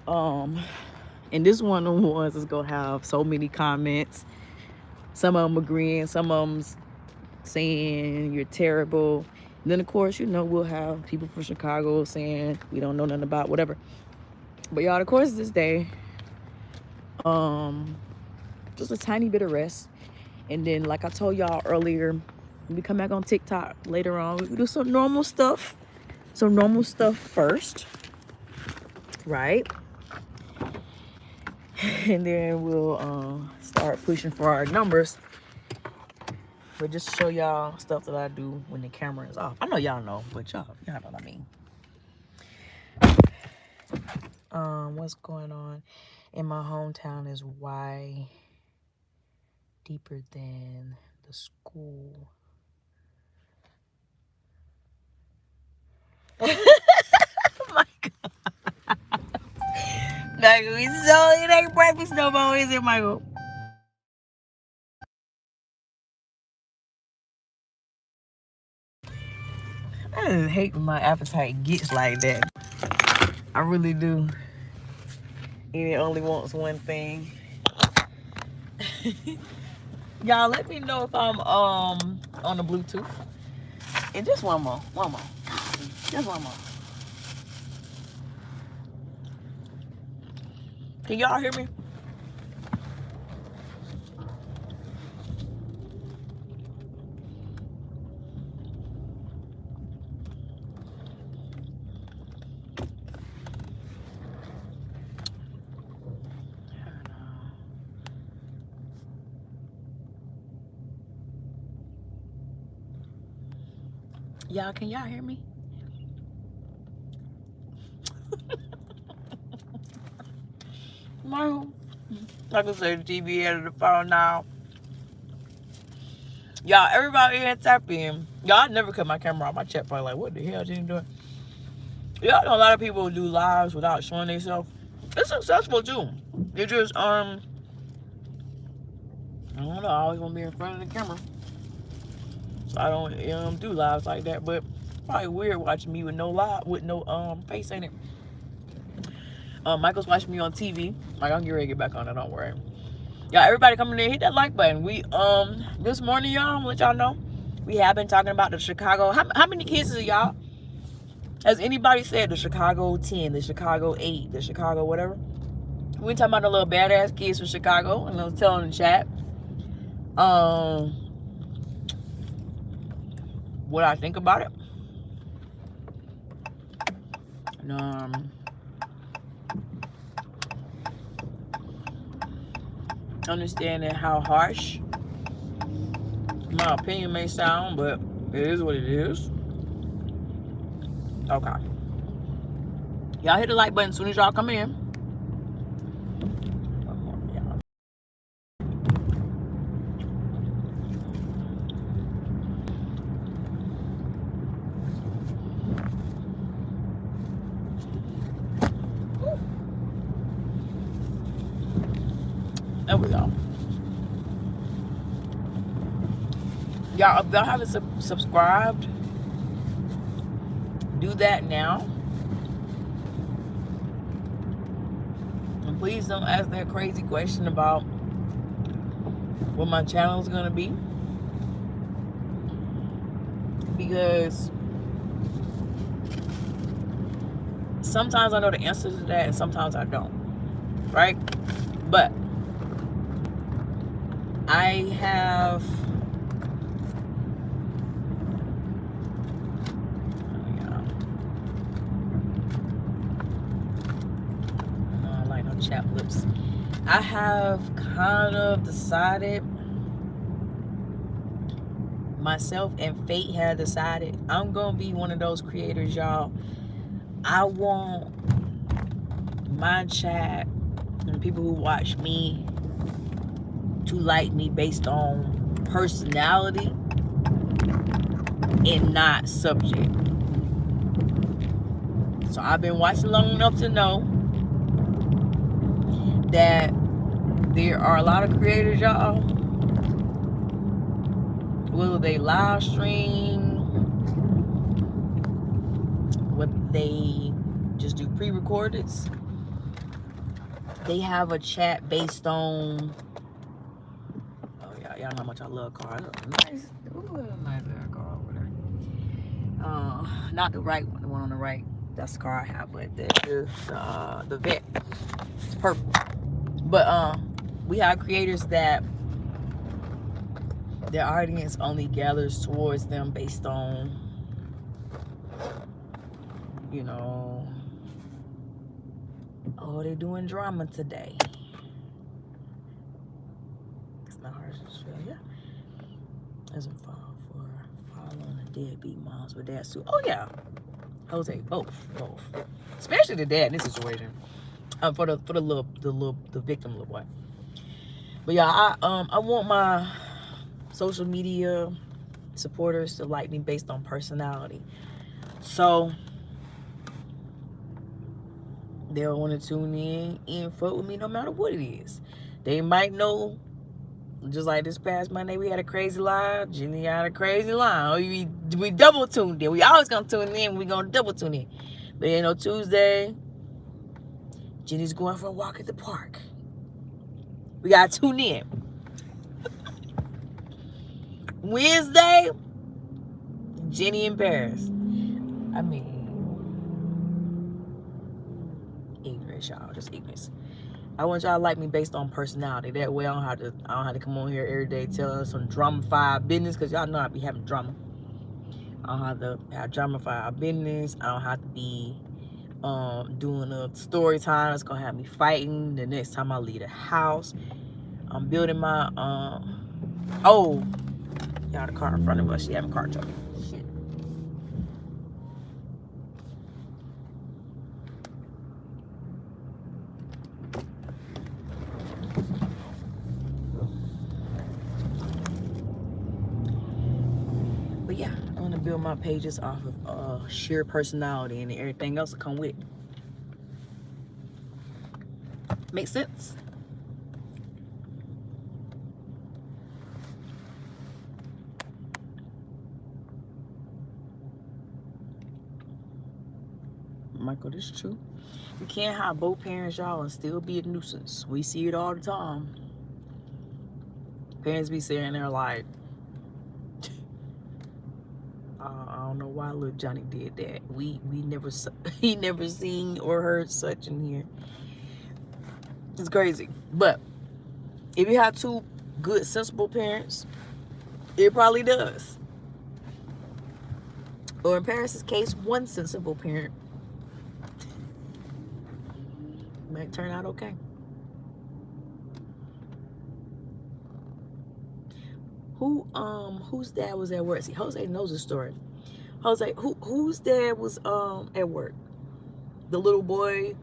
And this one of the ones is gonna have so many comments. Some of them agreeing, some of them saying you're terrible. And then of course, we'll have people from Chicago saying we don't know nothing about whatever. But y'all, the course of this day, just a tiny bit of rest. And then, like I told y'all earlier, when we come back on TikTok later on, we do some normal stuff. Some normal stuff first, right? And then we'll start pushing for our numbers. But just show y'all stuff that I do when the camera is off. I know y'all know, but y'all know what I mean. What's going on in my hometown is why deeper than the school. Oh my God. Michael, it ain't breakfast no more, is it, Michael? I just hate when my appetite gets like that. I really do. And it only wants one thing. Y'all, let me know if I'm on the Bluetooth. And just one more. Just one more. Can y'all hear me? Y'all, can y'all hear me? Michael. Like I said, the TV out of the phone now. Y'all, everybody here tap in. Y'all, I never cut my camera off. My chat probably like, what the hell Jenny doing? Y'all know a lot of people do lives without showing themselves. It's successful too. They just I don't know. I always want to be in front of the camera, so I don't do lives like that. But probably weird watching me with no face in it. Michael's watching me on TV. Like, I'm getting ready to get back on it. Don't worry. Y'all, everybody coming in, hit that like button. We this morning, y'all, I'm gonna let y'all know we have been talking about the Chicago. How many kids is it, y'all? Has anybody said the Chicago 10, the Chicago 8, the Chicago whatever? We talking about the little badass kids from Chicago, and I was telling in the chat what I think about it. And, understanding how harsh my opinion may sound, but it is what it is. Okay. Y'all hit the like button as soon as y'all come in. There we go. Y'all, if y'all haven't subscribed, do that now. And please don't ask that crazy question about what my channel is gonna be, because sometimes I know the answer to that and sometimes I don't, right? But I have chap lips. I have kind of decided, myself and fate had decided, I'm gonna be one of those creators, y'all. I want my chat and people who watch me to like me based on personality and not subject. So I've been watching long enough to know that there are a lot of creators, y'all, whether they live stream, whether they just do pre-recordeds, they have a chat based on, oh yeah, y'all know how much I love cars. Nice, nice car over there. Not the right one, the one on the right. That's the car I have, but the vet. It's purple. But we have creators that their audience only gathers towards them based on, you know, oh, they're doing drama today. It's not hard to show, yeah. Doesn't fall for following the deadbeat moms with dads too. Oh yeah, Jose, both, especially the dad in this situation. For the victim little boy. But yeah, I want my social media supporters to like me based on personality. So they'll want to tune in and fuck with me no matter what it is. They might know, just like this past Monday, we had a crazy live. Jenny had a crazy live. We double tuned in. We always gonna tune in. We gonna double tune in. But you know, Tuesday, Jenny's going for a walk at the park. We gotta tune in. Wednesday, Jenny in Paris. I mean, ignorance, y'all. Just ignorance. I want y'all to like me based on personality. That way I don't have to come on here every day telling some drama-fied business, because y'all know I be having drama. I don't have to have drama-fied business. I don't have to be doing a story time that's gonna have me fighting the next time I leave the house. I'm building my oh, y'all, the car in front of us, she having car trouble. Shit. build my pages off of sheer personality, and everything else will come with. Make sense? Michael, this is true. You can't have both parents, y'all, and still be a nuisance. We see it all the time. Parents be sitting there like, I don't know why little Johnny did that. We never he never seen or heard such in here. It's crazy. But if you have two good, sensible parents, it probably does. Or in Paris's case, one sensible parent might turn out okay. Whose dad was at work? See, Jose knows the story. Jose, whose dad was at work? The little boy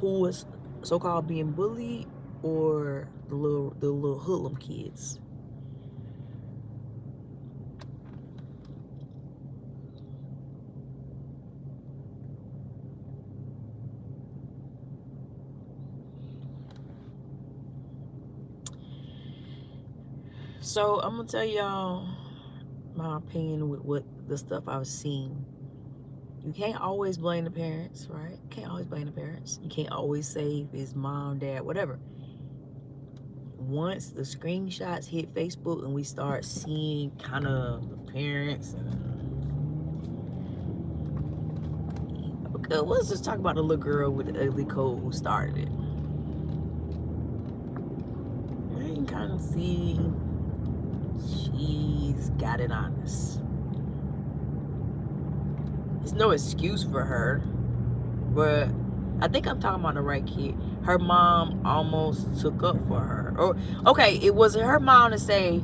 who was so-called being bullied, or the little hoodlum kids? So I'm gonna tell y'all my opinion with what the stuff I've seen. You can't always blame the parents, right? You can't always blame the parents. You can't always say his mom, dad, whatever. Once the screenshots hit Facebook and we start seeing kind of the parents, okay, let's just talk about the little girl with the ugly coat who started it. You can kind of see she's got it honest. It's no excuse for her, but I think I'm talking about the right kid. Her mom almost took up for her. Or, okay, it wasn't her mom to say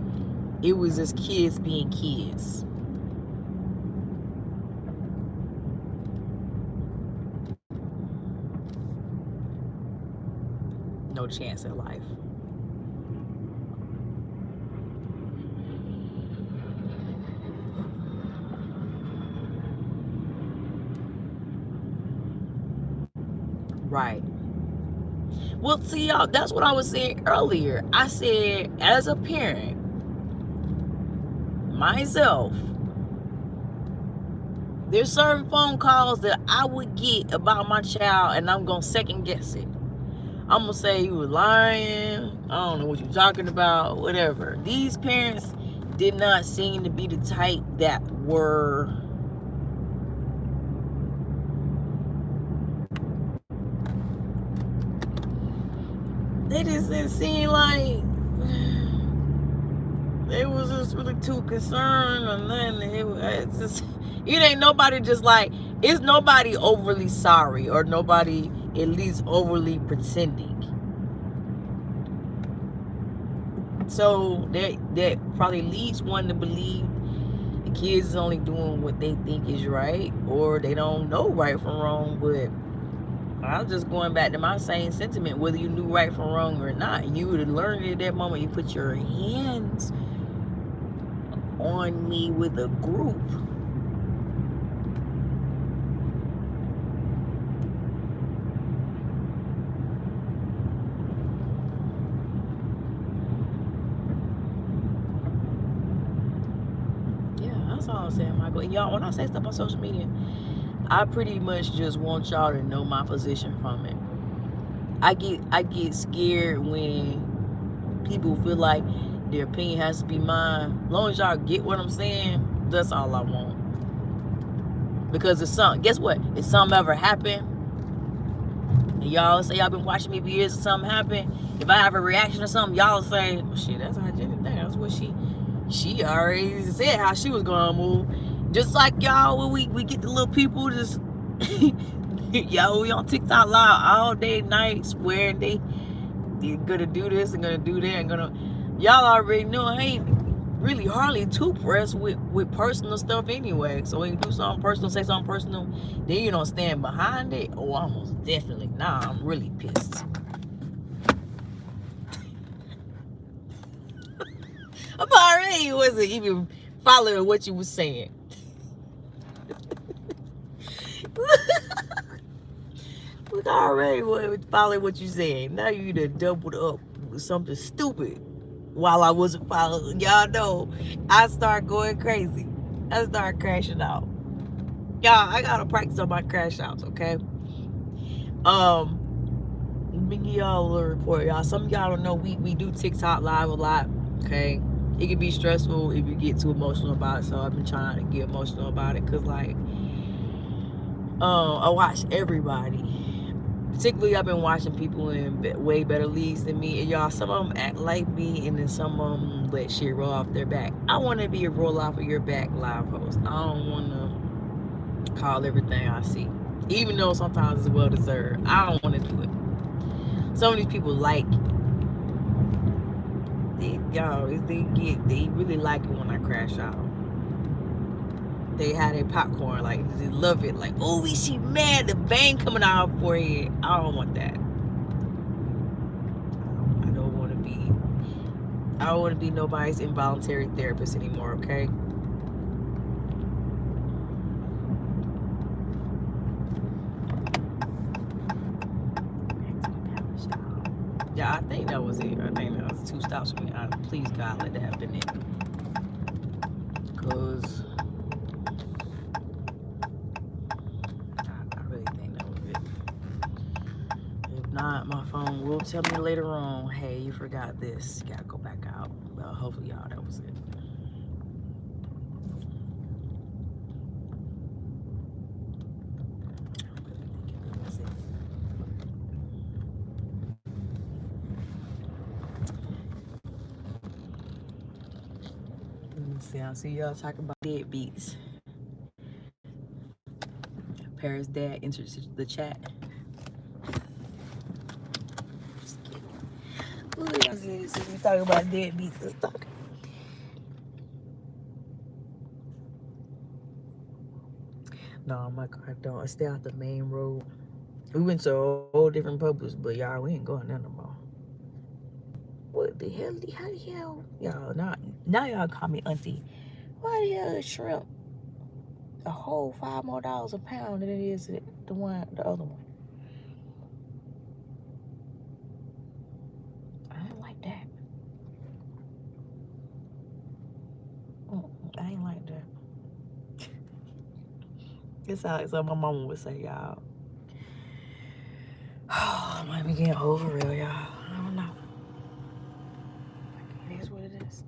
it was just kids being kids. No chance in life. Right. Well, see, y'all, that's what I was saying earlier. I said, as a parent, myself, there's certain phone calls that I would get about my child, and I'm going to second guess it. I'm going to say you were lying. I don't know what you're talking about, whatever. These parents did not seem to be the type that were... They just didn't seem like they was just really too concerned, and then it's just, it ain't nobody just like, it's nobody overly sorry, or nobody at least overly pretending. So that probably leads one to believe the kids is only doing what they think is right, or they don't know right from wrong. But I'm just going back to my same sentiment, whether you knew right from wrong or not, you would have learned it at that moment. You put your hands on me with a group. Yeah, that's all I'm saying, Michael. And y'all, when I say stuff on social media, I pretty much just want y'all to know my position from it. I get scared when people feel like their opinion has to be mine. As long as y'all get what I'm saying, that's all I want. Because if something, guess what? If something ever happened, and y'all say y'all been watching me for years, and something happened, if I have a reaction to something, y'all say, well, shit, that's how Jenny think. That's what she already said how she was gonna move. Just like y'all, when we get the little people just y'all, we on TikTok live all day, night, swearing they're gonna do this and gonna do that and gonna. Y'all already know I ain't really hardly too pressed with personal stuff anyway. So when you do something personal, say something personal, then you don't stand behind it. Oh, almost definitely. Nah, I'm really pissed. I'm already wasn't even following what you was saying. already following what you saying. Now you done doubled up with something stupid while I wasn't following. Y'all know I start going crazy. I start crashing out. Y'all, I gotta practice on my crash outs, okay? Let me give y'all a little report, y'all. Some of y'all don't know we do TikTok live a lot, okay? It can be stressful if you get too emotional about it, so I've been trying to get emotional about it, because, like, I watch everybody. Particularly, I've been watching people in way better leagues than me, and y'all, some of them act like me, and then some of them let shit roll off their back. I want to be a roll off of your back live host. I don't want to call everything I see, even though sometimes it's well deserved. I don't want to do it. Some of these people like, they really like it when I crash out. They had their popcorn, like, they love it, like, oh, we see mad, the bang coming out of her forehead. I don't want that. I don't want to be nobody's involuntary therapist anymore, okay? Yeah, I think that was it. I think that was 2 stops for me. Please, God, let that have been it. Because I really think that was it. If not, my phone will tell me later on, hey, you forgot this. You gotta go back out. Well, hopefully, y'all, that was it. I see y'all talking about deadbeats. Paris dad entered the chat. Just kidding. Ooh, y'all see, since we talking about deadbeats, let's talk. No, my car don't. I stay out the main road. We went to a whole different Publix, but y'all, we ain't going there no more. What the hell? How the hell? Y'all, now y'all call me auntie. Why the hell is shrimp a whole $5 more a pound than it is the other one? I ain't like that. I ain't like that. It's how my mama would say, y'all. Oh, I might be getting over real, y'all. I don't know. It is what it is.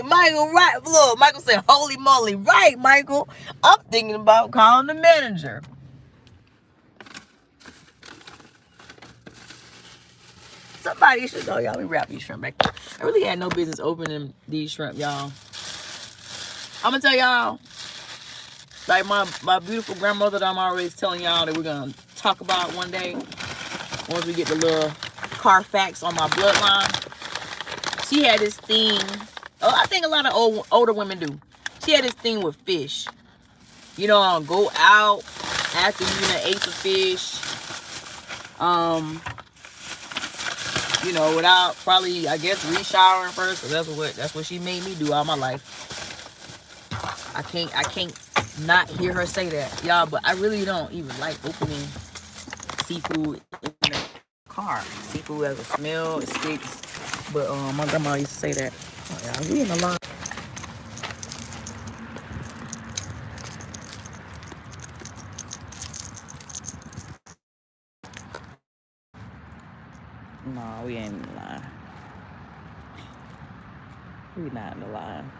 Michael, right? Look, Michael said, holy moly. Right, Michael. I'm thinking about calling the manager. Somebody should know, y'all. Let me wrap these shrimp back. I really had no business opening these shrimp, y'all. I'm going to tell y'all, like my beautiful grandmother that I'm always telling y'all that we're going to talk about one day, once we get the little Carfax on my bloodline. She had this thing. Oh, I think a lot of older women do. She had this thing with fish. You know, go out after you ate the fish. You know, without probably, I guess, re-showering first. Cause that's what she made me do all my life. I can't not hear her say that, y'all. But I really don't even like opening seafood in the car. Seafood has a smell, it sticks. But my grandma used to say that. Oh, yeah, we in a lot. No, we ain't in the line. We not in the line.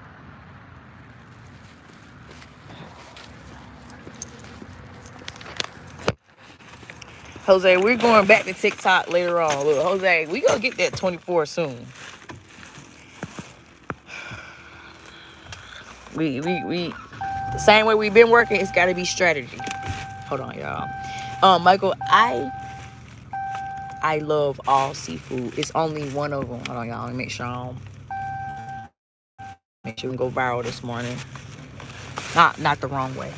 Jose, we're going back to TikTok later on. Look, Jose, we gonna get that 24 soon. We the same way we've been working, it's gotta be strategy. Hold on, y'all. Michael, I love all seafood. It's only one of them. Hold on, y'all. Let me make sure we can go viral this morning. Not the wrong way.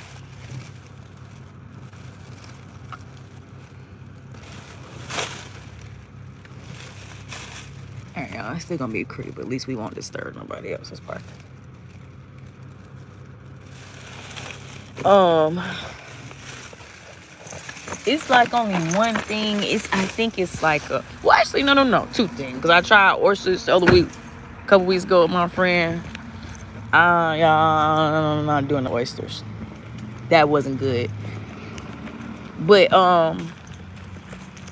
Alright, y'all. It's still gonna be pretty, but at least we won't disturb nobody else's part. it's like only one thing. I think it's like a. Well, actually, no, two things. Because I tried oysters the other week, a couple weeks ago with my friend. Y'all, I'm not doing the oysters. That wasn't good. But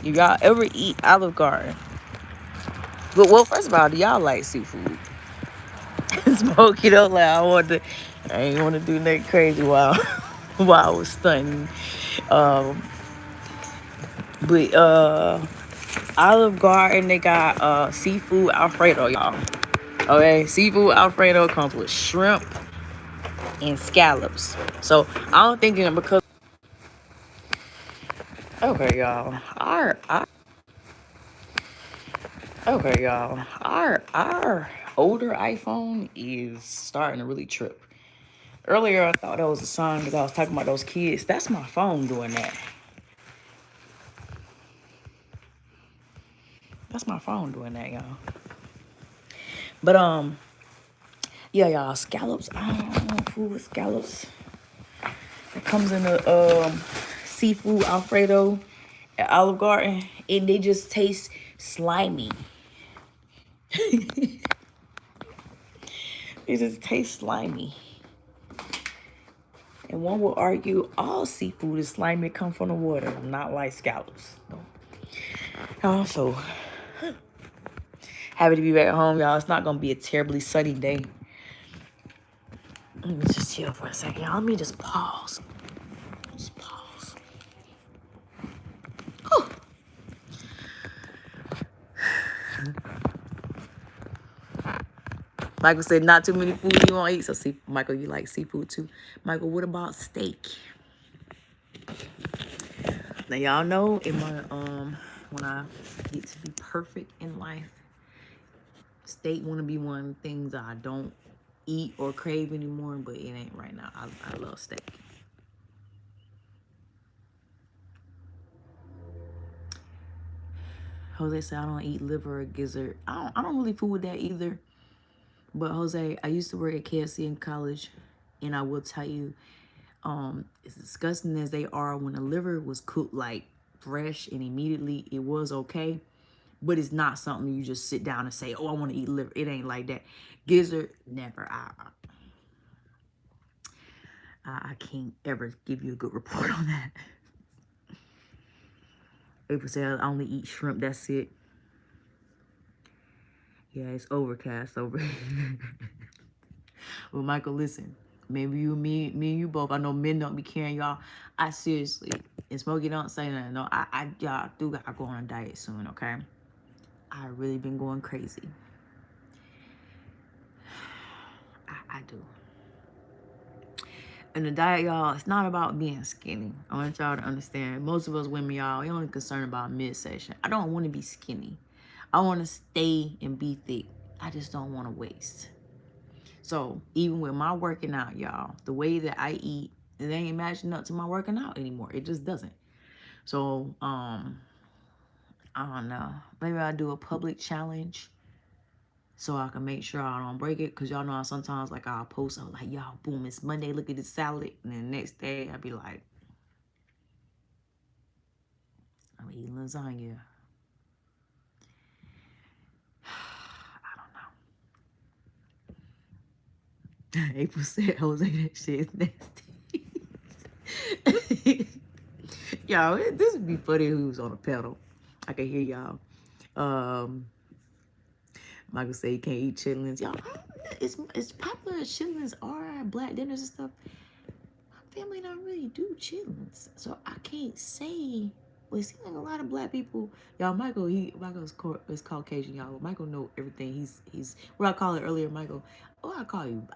you y'all ever eat Olive Garden? But well, first of all, do y'all like seafood? Smoky don't like. I ain't want to do nothing crazy while while I was stunting. Um, but Olive Garden, they got seafood Alfredo, y'all. Okay, seafood Alfredo comes with shrimp and scallops. So I don't think it because okay, y'all. Our older iPhone is starting to really trip. Earlier, I thought that was a sign because I was talking about those kids. That's my phone doing that. That's my phone doing that, y'all. But yeah, y'all, scallops. I don't want food with scallops. It comes in a seafood Alfredo at Olive Garden, and they just taste slimy. It just tastes slimy. And one would argue all seafood is slimy. It comes from the water, not like scallops. Also, happy to be back home, y'all. It's not gonna be a terribly sunny day. Let me just chill for a second, y'all. Let me just pause. Just pause. Oh. Michael said not too many food you want to eat. So see, Michael, you like seafood too. Michael, what about steak? Now y'all know in my when I get to be perfect in life, steak want to be one of the things I don't eat or crave anymore, but it ain't right now. I love steak. Jose said I don't eat liver or gizzard. I don't really fool with that either. But Jose, I used to work at KFC in college, and I will tell you, as disgusting as they are, when the liver was cooked like fresh and immediately, it was okay. But it's not something you just sit down and say, "Oh, I want to eat liver." It ain't like that. Gizzard, never. I can't ever give you a good report on that. April said I only eat shrimp. That's it. Yeah, it's overcast over here. Well, Michael, listen. Maybe me and you both. I know men don't be caring, y'all. I seriously, and Smokey don't say nothing. No, y'all do gotta go on a diet soon, okay? I really been going crazy. I do. And the diet, y'all, it's not about being skinny. I want y'all to understand. Most of us women, y'all, we only concerned about midsection. I don't want to be skinny. I want to stay and be thick. I just don't want to waste. So even with my working out, y'all, the way that I eat, it ain't matching up to my working out anymore. It just doesn't. So I don't know. Maybe I'll do a public challenge so I can make sure I don't break it. Cause y'all know how sometimes like I'll post, I'm like, y'all, boom, it's Monday, look at this salad. And then the next day I'll be like, I'm eating lasagna. I don't know. April said, Jose, that shit is nasty. Y'all, this would be funny if he was on a pedal. I can hear y'all. Michael say you can't eat chitlins. Y'all, it's popular as chitlins are black dinners and stuff. My family don't really do chitlins, so I can't say. Well, it seems like a lot of black people. Y'all, Michael's Caucasian. Y'all, Michael know everything. He's what I call it earlier. Michael, oh, I call you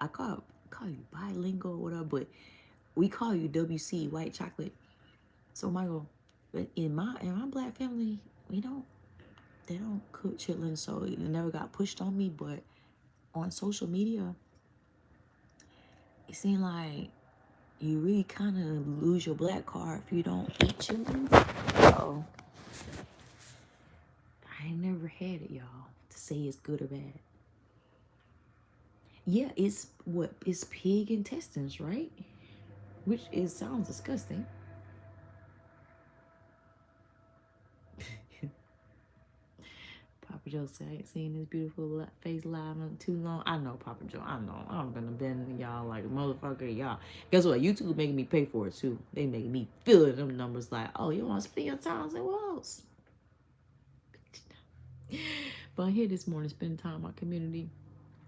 bilingual or whatever, but we call you WC, white chocolate. So Michael, in my black family, they don't cook chitlins, so it never got pushed on me. But on social media, it seemed like you really kind of lose your black card if you don't eat chitlins. So I ain't never had it, y'all, to say it's good or bad. Yeah, it's pig intestines, right? Which sounds disgusting. Papa Joe said, I ain't seen this beautiful face live in too long. I know, Papa Joe. I know. I'm gonna bend y'all like a motherfucker. Y'all. Guess what? YouTube making me pay for it too. They make me feel it. Them numbers like, oh, you want to spend your time? I say, what else? But I'm here this morning spending time with my community.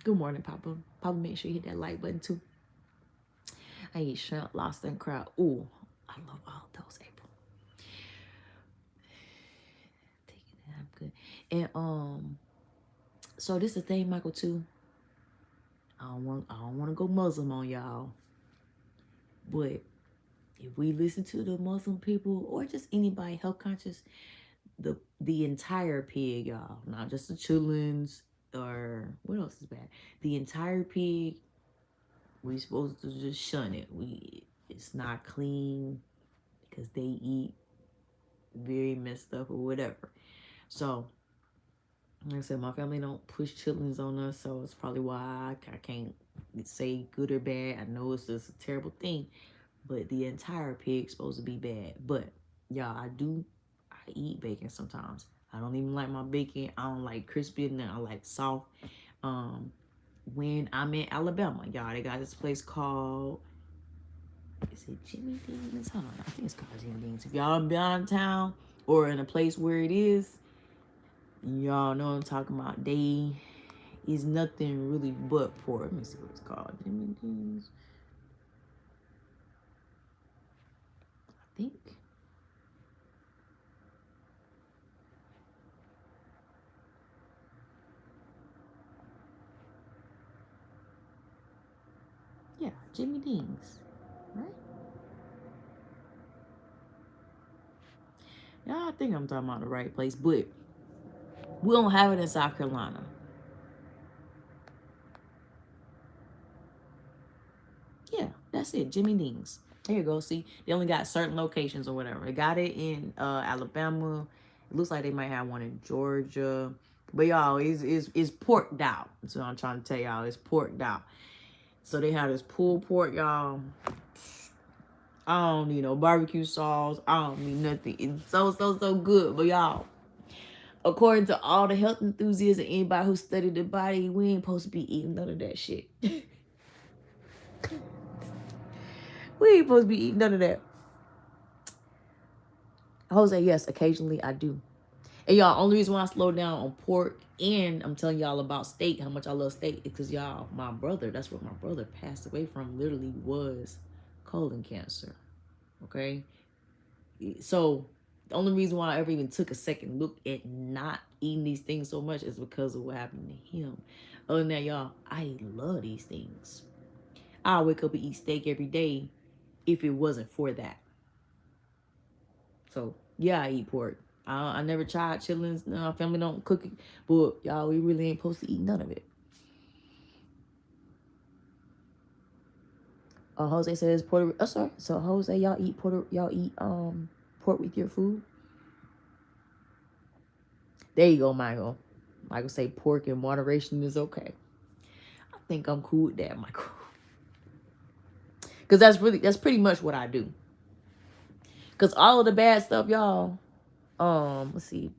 Good morning, Papa. Papa, make sure you hit that like button too. I eat shrimp, lobster, and crab. Ooh, I love all those, April. Taking it, I'm good. And so this is the thing, Michael, too. I don't want to go Muslim on y'all, but if we listen to the Muslim people or just anybody health conscious, the entire pig, y'all, not just the chillins or what else is bad. The entire pig, we supposed to just shun it. It's not clean because they eat very messed up or whatever. So like I said, my family don't push chillings on us, so it's probably why I can't say good or bad. I know it's just a terrible thing, but the entire pig's supposed to be bad. But y'all, I eat bacon sometimes. I don't even like my bacon. I don't like crispy, and I like soft. When I'm in Alabama, y'all, they got this place called, is it Jimmy Dean's? Hold on, I think it's called Jimmy Dean's. If y'all been out of town or in a place where it is, y'all know what I'm talking about. They is nothing really but pork. Let me see what it's called. Jimmy Dean's. I think. Yeah, Jimmy Dean's. Right? Yeah, I think I'm talking about the right place, but we don't have it in South Carolina. Yeah, that's it. Jimmy Dean's. There you go. See, they only got certain locations or whatever. They got it in Alabama. It looks like they might have one in Georgia. But y'all, it's porked out. That's what I'm trying to tell y'all. It's porked out. So they have this pulled pork, y'all. I don't need no barbecue sauce. I don't need nothing. It's so good. But y'all, according to all the health enthusiasts and anybody who studied the body, we ain't supposed to be eating none of that shit. We ain't supposed to be eating none of that. Jose, yes, occasionally I do. And y'all, only reason why I slow down on pork and I'm telling y'all about steak, how much I love steak, is because y'all, my brother, that's what my brother passed away from, literally was colon cancer. Okay? So the only reason why I ever even took a second look at not eating these things so much is because of what happened to him. Other than that, y'all, I love these things. I wake up and eat steak every day if it wasn't for that. So yeah, I eat pork. I never tried chillings. No, our family don't cook it, but y'all, we really ain't supposed to eat none of it. Jose says Puerto. Oh, sorry. So Jose, y'all eat pork with your food. There you go, Michael. Michael say pork in moderation is okay. I think I'm cool with that, Michael. Cause that's pretty much what I do. Cause all of the bad stuff, y'all. Let's see.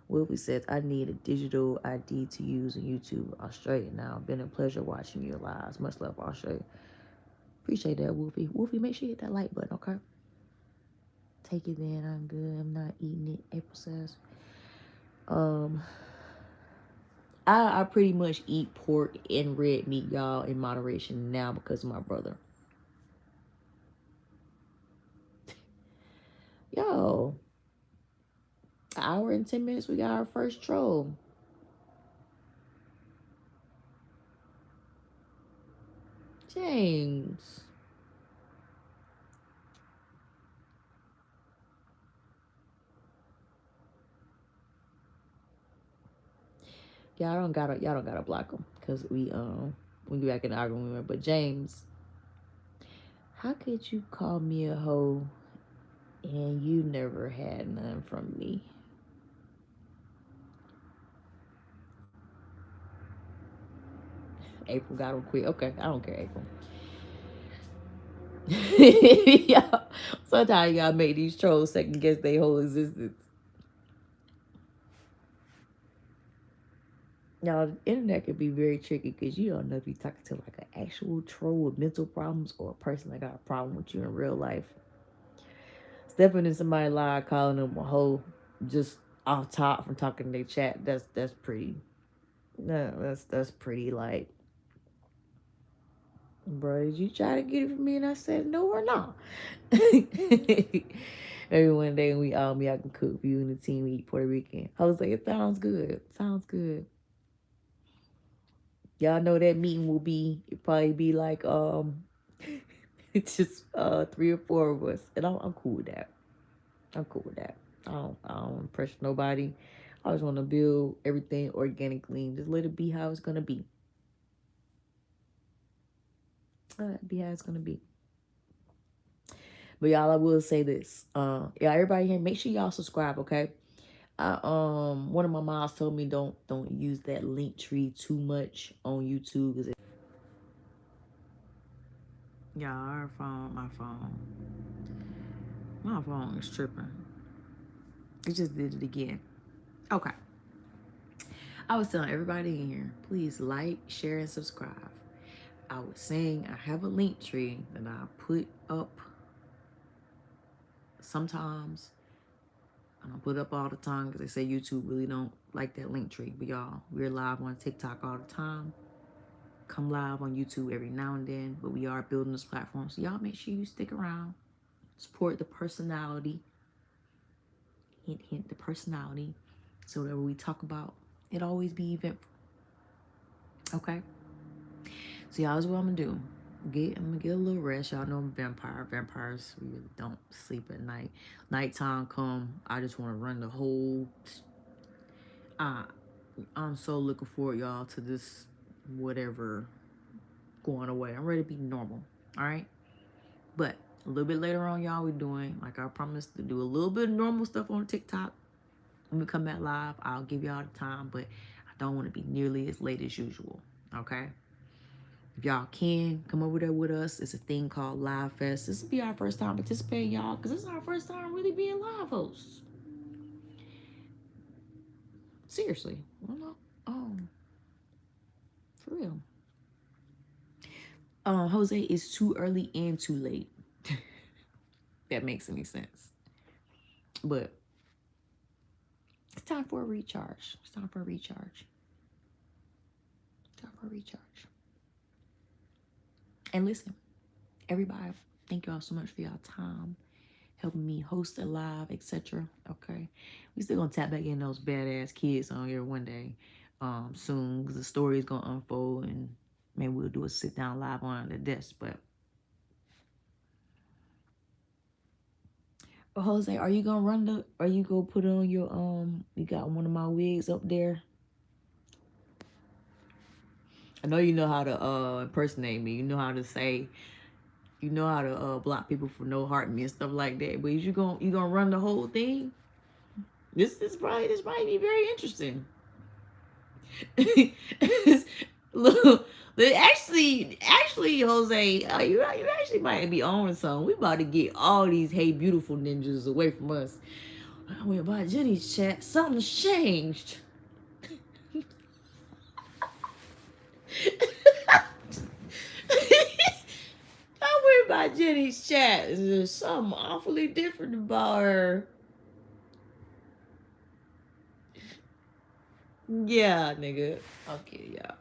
Wilby says, I need a digital ID to use on YouTube Australia now. Been a pleasure watching your lives. Much love, Australia. Appreciate that, Wolfie. Wolfie, make sure you hit that like button, okay? Take it then. I'm good. I'm not eating it. April says. I pretty much eat pork and red meat, y'all, in moderation now because of my brother. Yo, an hour and 10 minutes, we got our first troll. James. Y'all don't gotta block him because we get back in the argument. But James, how could you call me a hoe and you never had none from me? April got him quick. Okay, I don't care, April. Y'all, sometimes y'all make these trolls second guess their whole existence. Now, the internet can be very tricky because you don't know if you're talking to like an actual troll with mental problems or a person that got a problem with you in real life. Stepping in somebody's live, calling them a hoe, just off top from talking to their chat. That's pretty. No, that's pretty like, bro. Did you try to get it from me? And I said no or not. Every one day we all me, I can cook for you and the team. We eat Puerto Rican. I was like, it sounds good. Sounds good. Y'all know that meeting will be it probably be like it's just 3 or 4 of us, and I'm cool with that. I'm cool with that. I don't pressure nobody. I just want to build everything organically and just let it be how it's gonna be. Be how it's gonna be. But y'all, I will say this. Yeah, everybody here, make sure y'all subscribe, okay? One of my moms told me don't use that link tree too much on YouTube because y'all, my phone is tripping. It just did it again. Okay. I was telling everybody in here, please like, share, and subscribe. I was saying I have a link tree that I put up sometimes. I don't put up all the time because they say YouTube really don't like that link tree. But y'all, we're live on TikTok all the time. Come live on YouTube every now and then. But we are building this platform. So y'all make sure you stick around. Support the personality. Hint, hint, the personality. So whatever we talk about, it always be eventful. Okay? So y'all, is what I'm gonna do. I'm gonna get a little rest. Y'all know I'm a vampire. Vampires really don't sleep at night. Nighttime come, I just want to run the whole. Uh, I'm so looking forward, y'all, to this whatever going away. I'm ready to be normal. All right, but a little bit later on, y'all, we're doing like I promised to do a little bit of normal stuff on TikTok. When we come back live, I'll give y'all the time, but I don't want to be nearly as late as usual. Okay. If y'all can come over there with us, it's a thing called Live Fest. This will be our first time participating, y'all, because this is our first time really being live hosts. Seriously, for real. Jose, is too early and too late. That makes any sense. But it's time for a recharge. It's time for a recharge. It's time for a recharge. And listen, everybody, thank y'all so much for y'all time, helping me host a live, etc. Okay, we still gonna tap back in those badass kids on here one day, soon, because the story is gonna unfold, and maybe we'll do a sit down live on the desk. But Jose, are you gonna run the? Are you gonna put on your You got one of my wigs up there. I know you know how to impersonate me. You know how to say. You know how to block people for no heart me and stuff like that. But you gonna run the whole thing? This might be very interesting. Look, actually, Jose, you actually might be on something. We about to get all these hey beautiful ninjas away from us. I went by Jenny's chat. Something's changed. I went by Jenny's chat. There's something awfully different about her. Yeah, nigga. Okay, yeah.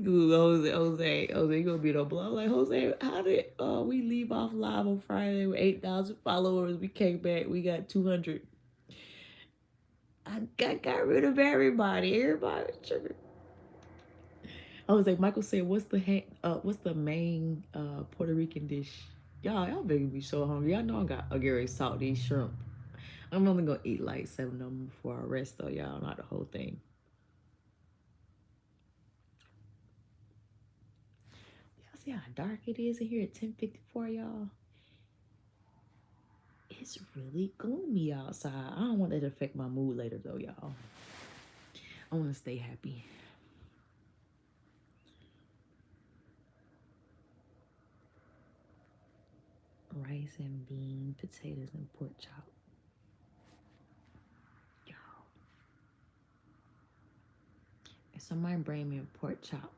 Jose, you gonna be the blow. Like, Jose, how did we leave off live on Friday with 8,000 followers? We came back, we got 200. I got rid of everybody. Everybody tripping. Jose, Michael said, what's the main Puerto Rican dish? Y'all making me so hungry. Y'all know I get ready to salt these shrimp. I'm only gonna eat like 7 of them before I rest, though, y'all, not the whole thing. Y'all see how dark it is in here at 10:54, y'all? It's really gloomy outside. I don't want that to affect my mood later, though, y'all. I want to stay happy. Right? rice and bean, potatoes and pork chop. Yo. If somebody bring me a pork chop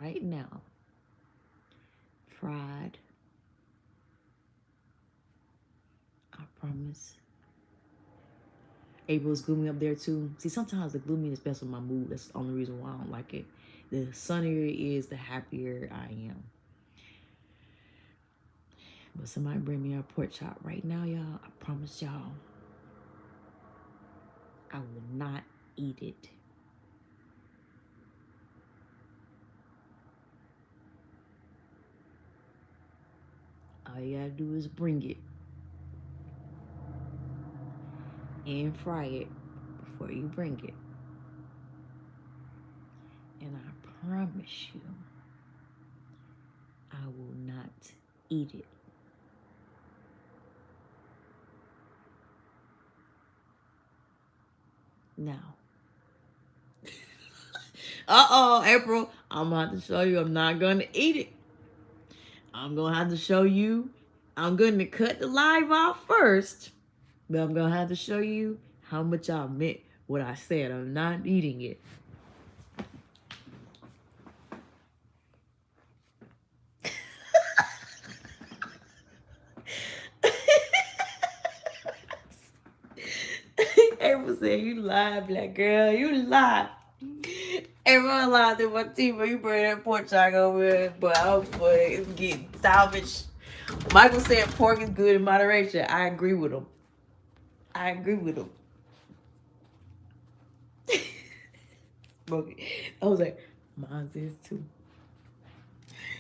right now, fried, I promise. April's gloomy up there too. See, sometimes the gloominess messes with my mood. That's the only reason why I don't like it. The sunnier it is, the happier I am. But somebody bring me a pork chop right now, y'all. I promise y'all, I will not eat it. All you gotta do is bring it and fry it before you bring it. And I promise you, I will not eat it. Now. April, I'm gonna have to show you I'm not gonna eat it. I'm gonna have to show you. I'm gonna cut the live off first, but I'm gonna have to show you how much I meant what I said. I'm not eating it. April said, "You lied, black girl. You lied." Everyone lied to my team, but you bring that pork chop over here, but I was getting salvaged. Michael said pork is good in moderation. I agree with him. I agree with him. Smokey. I was like, mine is too.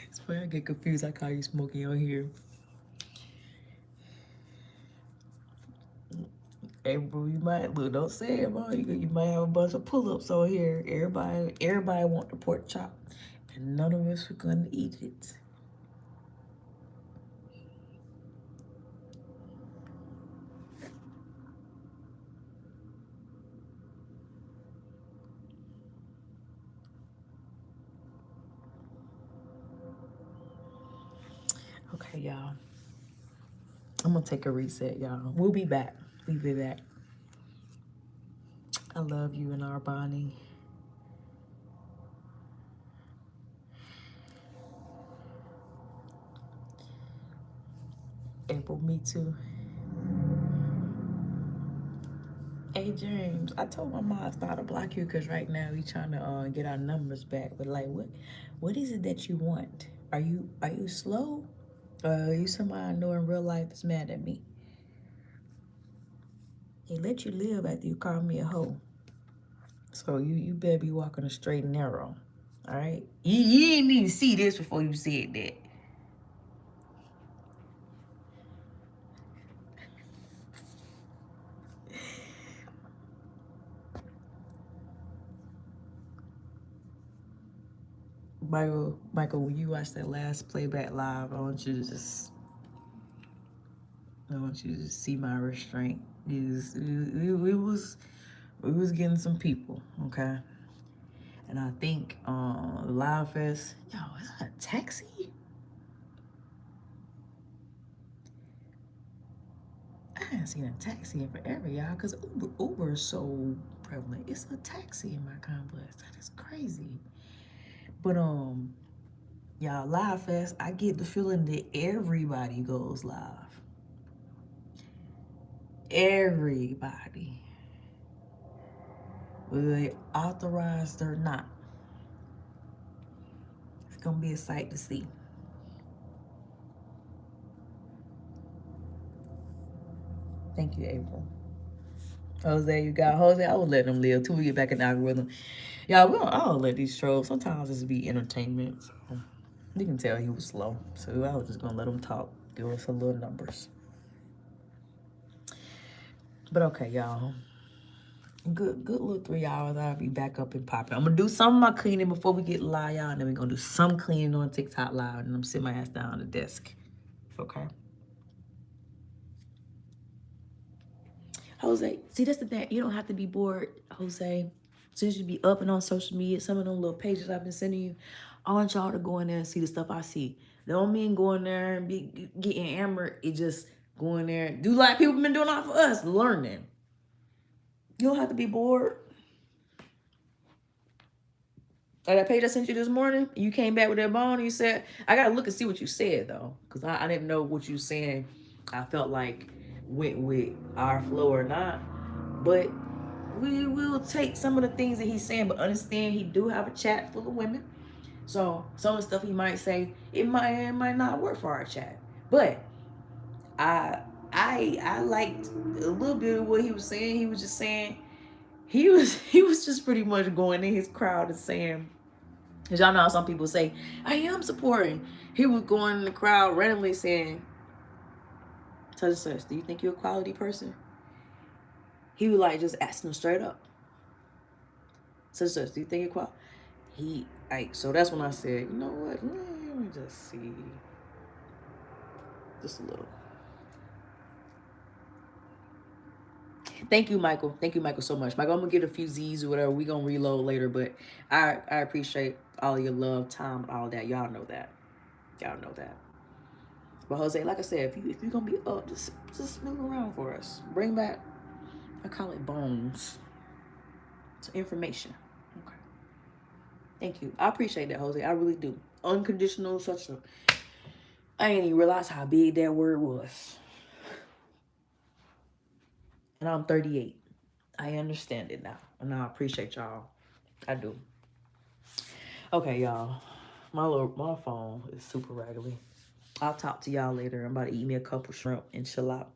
It's funny, I get confused. I call you Smokey on here. Hey, bro, you might look. Don't say it, bro. You might have a bunch of pull-ups on here. Everybody want the pork chop, and none of us are gonna eat it. Okay, y'all. I'm gonna take a reset, y'all. We'll be back. We'll be back. I love you and our Bonnie. April, me too. Hey James, I told my mom not to block you because right now we trying to get our numbers back. But like, what is it that you want? Are you slow? Are you somebody I know in real life that's mad at me? They let you live after you call me a hoe. So you better be walking a straight and narrow. All right? You didn't need to see this before you said that. Michael, when you watch that last playback live, I want you to just see my restraint. We was getting some people, okay? And I think Live Fest, yo, is that a taxi? I haven't seen a taxi in forever, y'all, because Uber is so prevalent. It's a taxi in my complex. That is crazy. But y'all, Live Fest, I get the feeling that everybody goes live. Everybody. Whether they authorized or not. It's gonna be a sight to see. Thank you, April. Jose, you got Jose. I will let them live till we get back in the algorithm. Y'all, I'll let these trolls. Sometimes this be entertainment. So you can tell he was slow. So I was just gonna let him talk. Give us some little numbers. But okay, y'all. Good little 3 hours. I'll be back up and popping. I'm gonna do some of my cleaning before we get live, y'all. And then we're gonna do some cleaning on TikTok live. And I'm sitting my ass down on the desk. Okay. Jose, see, that's the thing. You don't have to be bored, Jose. Since you be up and on social media, some of them little pages I've been sending you, I want y'all to go in there and see the stuff I see. Don't mean go in there and be getting hammered. It just go in there and do like people been doing out for us, learning. You don't have to be bored. Like that page I sent you this morning, you came back with that bone and you said, I gotta look and see what you said though. Cause I didn't know what you saying. I felt like went with our flow or not. But we will take some of the things that he's saying, but understand he do have a chat full of women. So some of the stuff he might say, it might not work for our chat. But I I liked a little bit of what he was saying. He was just saying he was just pretty much going in his crowd and saying, because y'all know how some people say, I am supporting. He was going in the crowd randomly saying, such and such, do you think you're a quality person? He was like just asking them straight up. Such and such, do you think you're quality? So that's when I said, you know what? Let me just see. Just a little. Thank you, Michael. Thank you, Michael, so much. Michael, I'm gonna get a few Z's or whatever. We gonna reload later, but I appreciate all your love, time, all that. Y'all know that. Y'all know that. But Jose, like I said, if you're gonna be up, just move around for us. Bring back, I call it bones. It's information. Okay. Thank you. I appreciate that, Jose. I really do. Unconditional, such a. I ain't even realize how big that word was. And I'm 38. I understand it now. And I appreciate y'all. I do. Okay, y'all. My phone is super raggedy. I'll talk to y'all later. I'm about to eat me a couple shrimp and chill out.